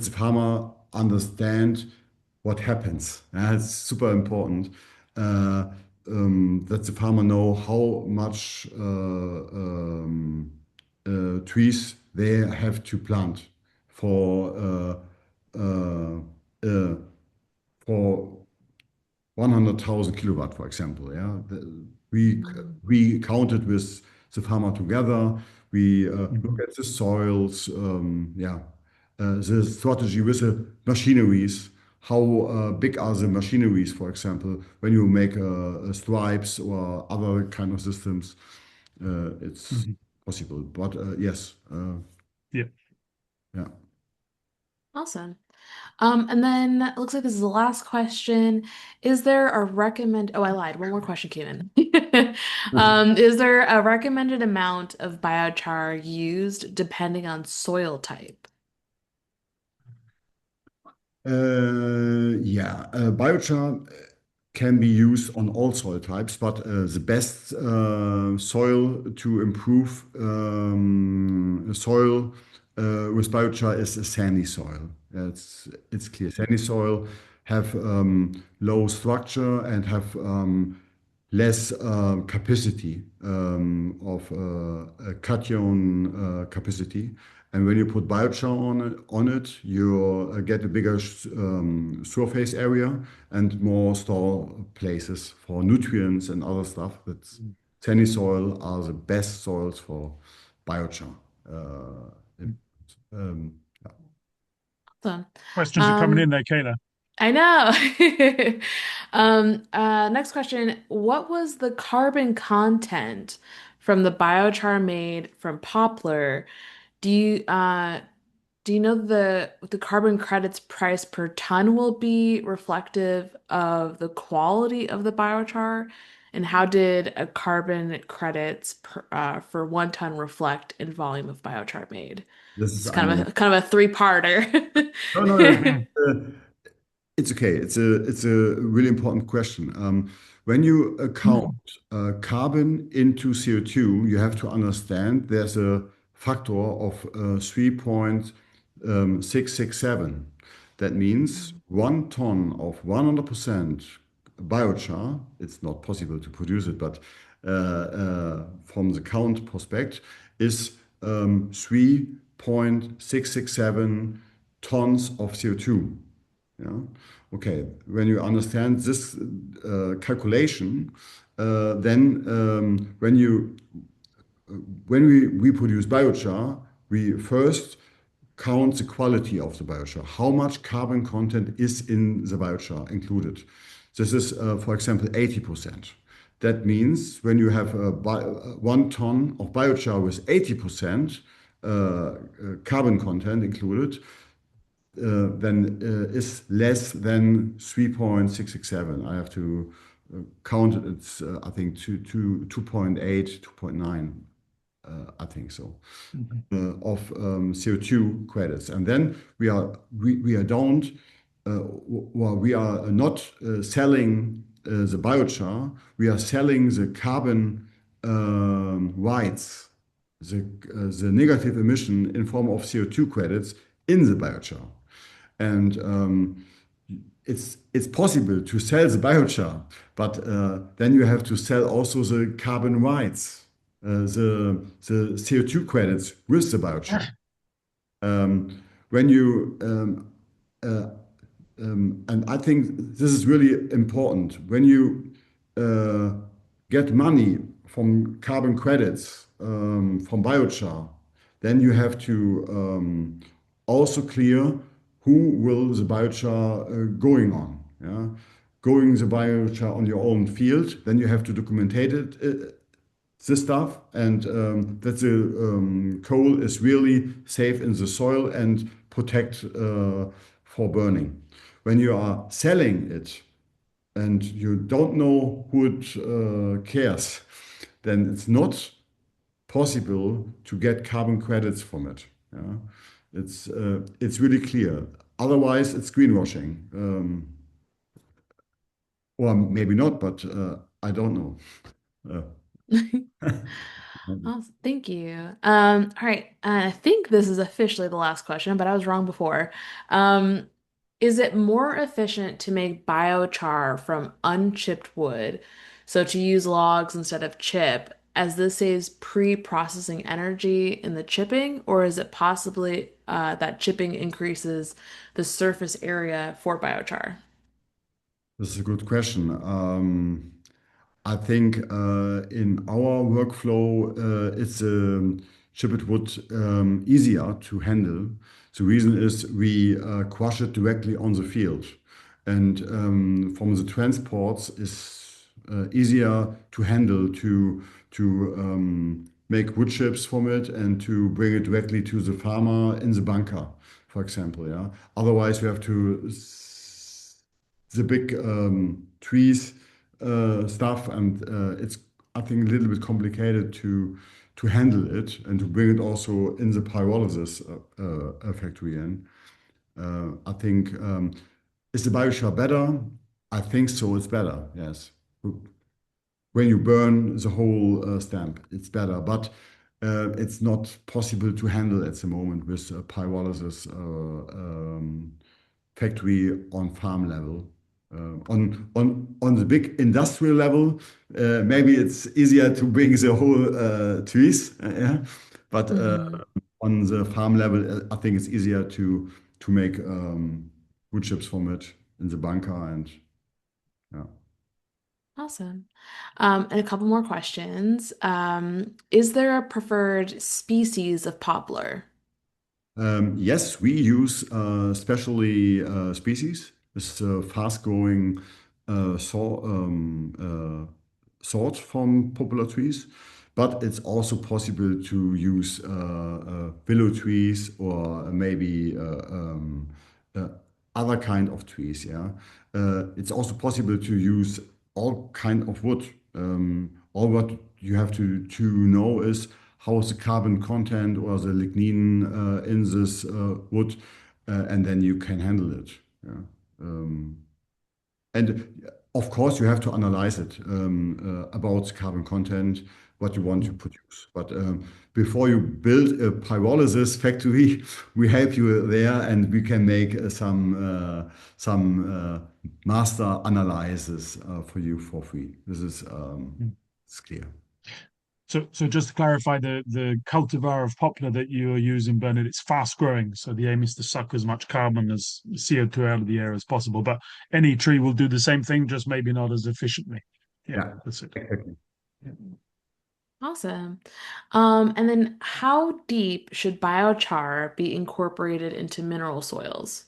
the farmer understand what happens. It's super important that the farmer know how much trees they have to plant for for 100,000 kilowatt, for example. Yeah, we counted with the farmer together. We look Mhm. at the soils. The strategy with the machineries. How big are the machineries, for example, when you make stripes or other kind of systems? It's Mhm. possible, but yes, Yeah. yeah. Awesome. And then it looks like this is the last question. Is there a recommend? Oh, I lied. One more question came in. Is there a recommended amount of biochar used depending on soil type? Biochar can be used on all soil types, but the best soil to improve soil with biochar is a sandy soil. It's clear. Sandy soil have low structure and have less capacity of cation capacity. And when you put biochar on it, you get a bigger surface area and more store places for nutrients and other stuff. That's sandy soil are the best soils for biochar. It- um, Awesome. Questions are coming in Um, there, Kayla. I know. Next question. What was the carbon content from the biochar made from poplar? Do you do you know the carbon credits price per ton will be reflective of the quality of the biochar? And how did a carbon credits for 1 ton reflect in volume of biochar made? this is It's eine, kind of a three-parter. no, no, it's okay. It's a really important question. When you count carbon into CO2, you have to understand there's a factor of 3.667. That means 1 ton of 100% biochar, it's not possible to produce it, but from the count perspective, is 3.667 tons of CO2. Ja? Okay, when you understand this calculation, then when we produce biochar, we first count the quality of the biochar. How much carbon content is in the biochar included? This is, for example, 80%. That means when you have 1 ton of biochar with 80% carbon content included, then is less than 3.667. I have to count it. It's I think 2.8, 2.9. I think so, of CO2 credits. And then we are not selling the biochar. We are selling the carbon rights, the negative emission in form of CO2 credits in the biochar. And it's possible to sell the biochar, but then you have to sell also the carbon rights, the CO2 credits with the biochar. When you and I think this is really important. When you get money from carbon credits from biochar, then you have to also clear who will the biochar going on. Yeah? Going the biochar on your own field, then you have to documentate it, this stuff, and that the coal is really safe in the soil and protect for burning. When you are selling it and you don't know who it cares, then it's not possible to get carbon credits from it. Yeah? It's really clear. Otherwise, it's greenwashing. Or maybe not, but I don't know. Awesome. Thank you. All right. I think this is officially the last question, but I was wrong before. Um, is it more efficient to make biochar from unchipped wood, so to use logs instead of chip, as this saves pre-processing energy in the chipping, or is it possibly that chipping increases the surface area for biochar? This is a good question. I think in our workflow, it's chipped wood easier to handle. The reason is we crush it directly on the field, and from the transports is easier to handle to make wood chips from it and to bring it directly to the farmer in the bunker, for example. Yeah. Otherwise, we have to the big trees stuff, and it's I think a little bit complicated to handle it and to bring it also in the pyrolysis factory in. I think is the biochar better? I think so. It's better. Yes. When you burn the whole stamp, it's better, but it's not possible to handle at the moment with a pyrolysis factory on farm level. On the big industrial level, maybe it's easier to bring the whole trees, yeah. But Mhm. on the farm level, I think it's easier to make wood chips from it in the bunker and yeah. Awesome. And a couple more questions. Is there a preferred species of poplar? Yes, we use specially species. It's a fast-growing sort from popular trees, but it's also possible to use willow trees or maybe uh, other kind of trees. Yeah, it's also possible to use all kind of wood. All what you have to know is how is the carbon content or the lignin in this wood, and then you can handle it. Yeah. And of course, you have to analyze it about the carbon content, what you want to produce. But before you build a pyrolysis factory, we help you there, and we can make some master analysis for you for free. This is it's clear. So just to clarify, the cultivar of poplar that you are using, Bernard, it's fast growing. So the aim is to suck as much carbon as CO2 out of the air as possible. But any tree will do the same thing, just maybe not as efficiently. Yeah, Yeah, that's it. exactly. Yeah. Awesome. And then how deep should biochar be incorporated into mineral soils?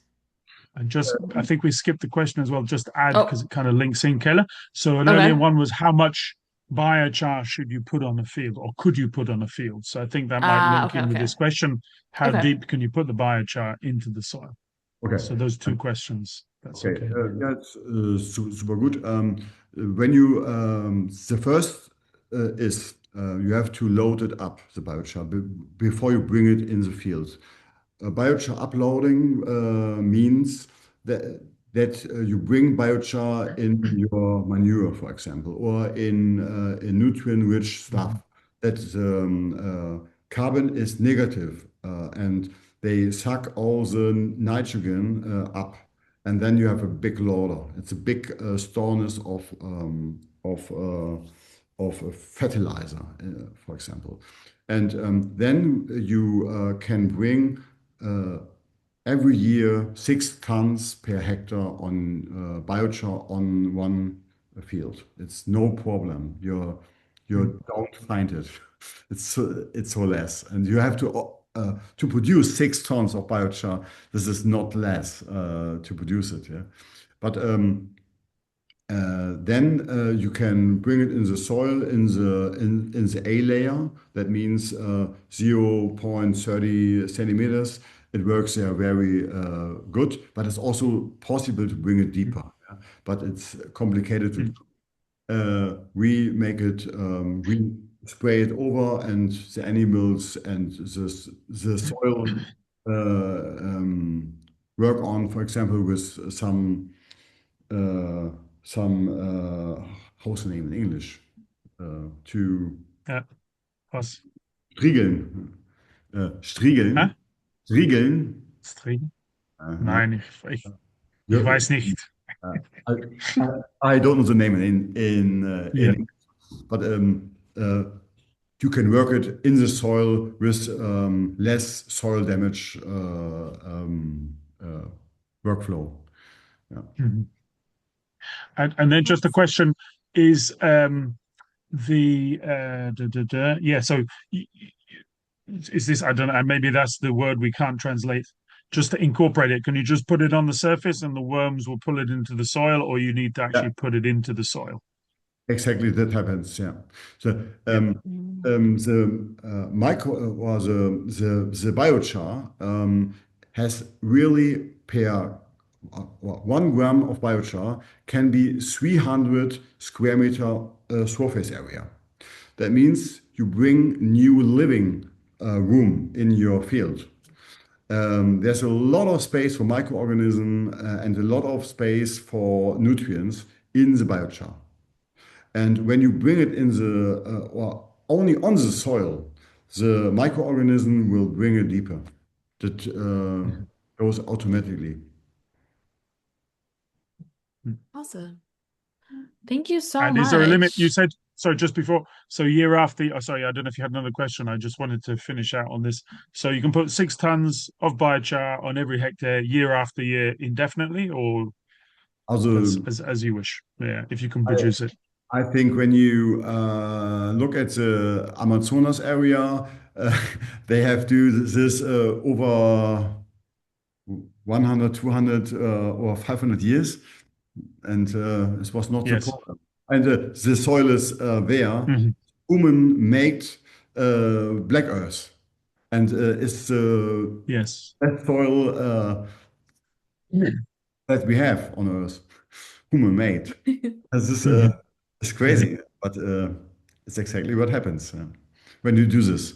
And just, I think we skipped the question as well, just to add, because Oh, it kind of links in, Keller. So an earlier okay. one was how much biochar should you put on a field or could you put on a field? So I think that might link Okay, in with okay. this question. How Okay. deep can you put the biochar into the soil? Okay. So those two questions. That's Okay, okay. yeah, it's super good. When you the first is you have to load it up the biochar before you bring it in the field. Biochar uploading means that you bring biochar in your manure, for example, or in nutrient-rich stuff. That carbon is negative, and they suck all the nitrogen up, and then you have a big loader. It's a big storeness of fertilizer, for example, and then you can bring uh, every year 6 tons per hectare on biochar on one field. It's no problem. You don't find it. It's so less, and you have to produce 6 tons of biochar. This is not less to produce it. Yeah, but then you can bring it in the soil in the A layer. That means 0.30 centimeters. It works there very good, but it's also possible to bring it deeper. Yeah? But it's complicated to do. We make it, we spray it over, and the animals and the soil work on, for example, with uh, how's the name in English? To Ja, was? striegeln. Hä? Striegeln. Stricken? Yeah. Nein, ich You- weiß nicht. uh, I, I don't know the name in Ja. English, but you can work it in the soil with less soil damage workflow. Yeah. Mhm. And then just a question is yeah, so is this, I don't know, and maybe that's the word we can't translate. Just to incorporate it, can you just put it on the surface and the worms will pull it into the soil, or you need to Yeah. actually put it into the soil? Exactly, that happens. Yeah. So Yeah. the micro or the biochar has really per 1 gram of biochar can be 300 square meter surface area. That means you bring new living room in your field. There's a lot of space for microorganism and a lot of space for nutrients in the biochar. And when you bring it in or only on the soil, the microorganism will bring it deeper. That goes automatically. Awesome. Thank you so And is there a limit? You much. said, sorry, just before, so year after, oh, sorry, I don't know if you had another question. I just wanted to finish out on this. So you can put 6 tons of biochar on every hectare year after year indefinitely, or Also, as you wish. Yeah, if you can I, produce it. I think when you look at the Amazonas area, they have do this over 100, 200, or 500 years, and it was not the Yes. problem. And the soil is there. Mhm. Human made black earth, and it's Yes. best soil that we have on earth, human made. This is Mhm. it's crazy, but it's exactly what happens when you do this.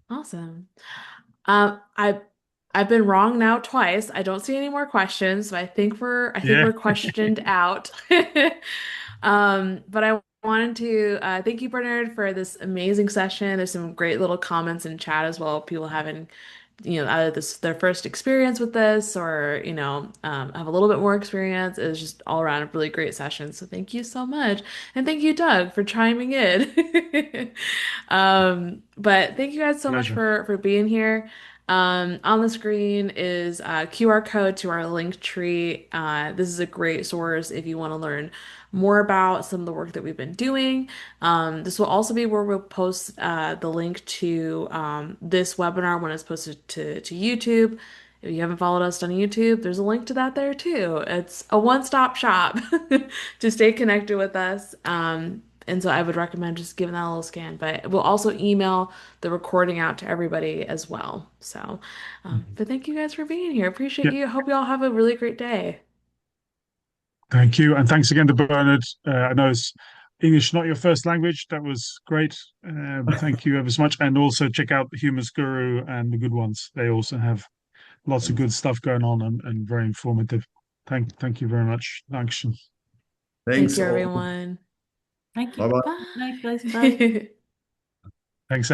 Awesome. Um, I I've been wrong now twice. I don't see any more questions, so I think Yeah. we're questioned out. But I wanted to thank you, Bernard, for this amazing session. There's some great little comments in chat as well. People having either their first experience with this or, have a little bit more experience. It was just all around a really great session. So thank you so much. And thank you, Doug, for chiming in. But thank you guys so much Pleasure. for being here. On the screen is a QR code to our link tree. This is a great source if you want to learn more about some of the work that we've been doing. This will also be where we'll post the link to this webinar when it's posted to YouTube. If you haven't followed us on YouTube, there's a link to that there too. It's a one-stop shop to stay connected with us. And so I would recommend just giving that a little scan, but we'll also email the recording out to everybody as well. So, but thank you guys for being here. Appreciate Yeah, you. Hope you all have a really great day. thank you. And thanks again to Bernhard. I know it's English not your first language. That was great. Thank you ever so much. And also check out the Humus Guru and the Good Ones. They also have lots of Thanks. good stuff going on and very informative. Thank you very much. Thanks. Thank Thanks you, all. everyone. Thank you. Bye bye. Bye, guys. Bye. Bye. Thanks,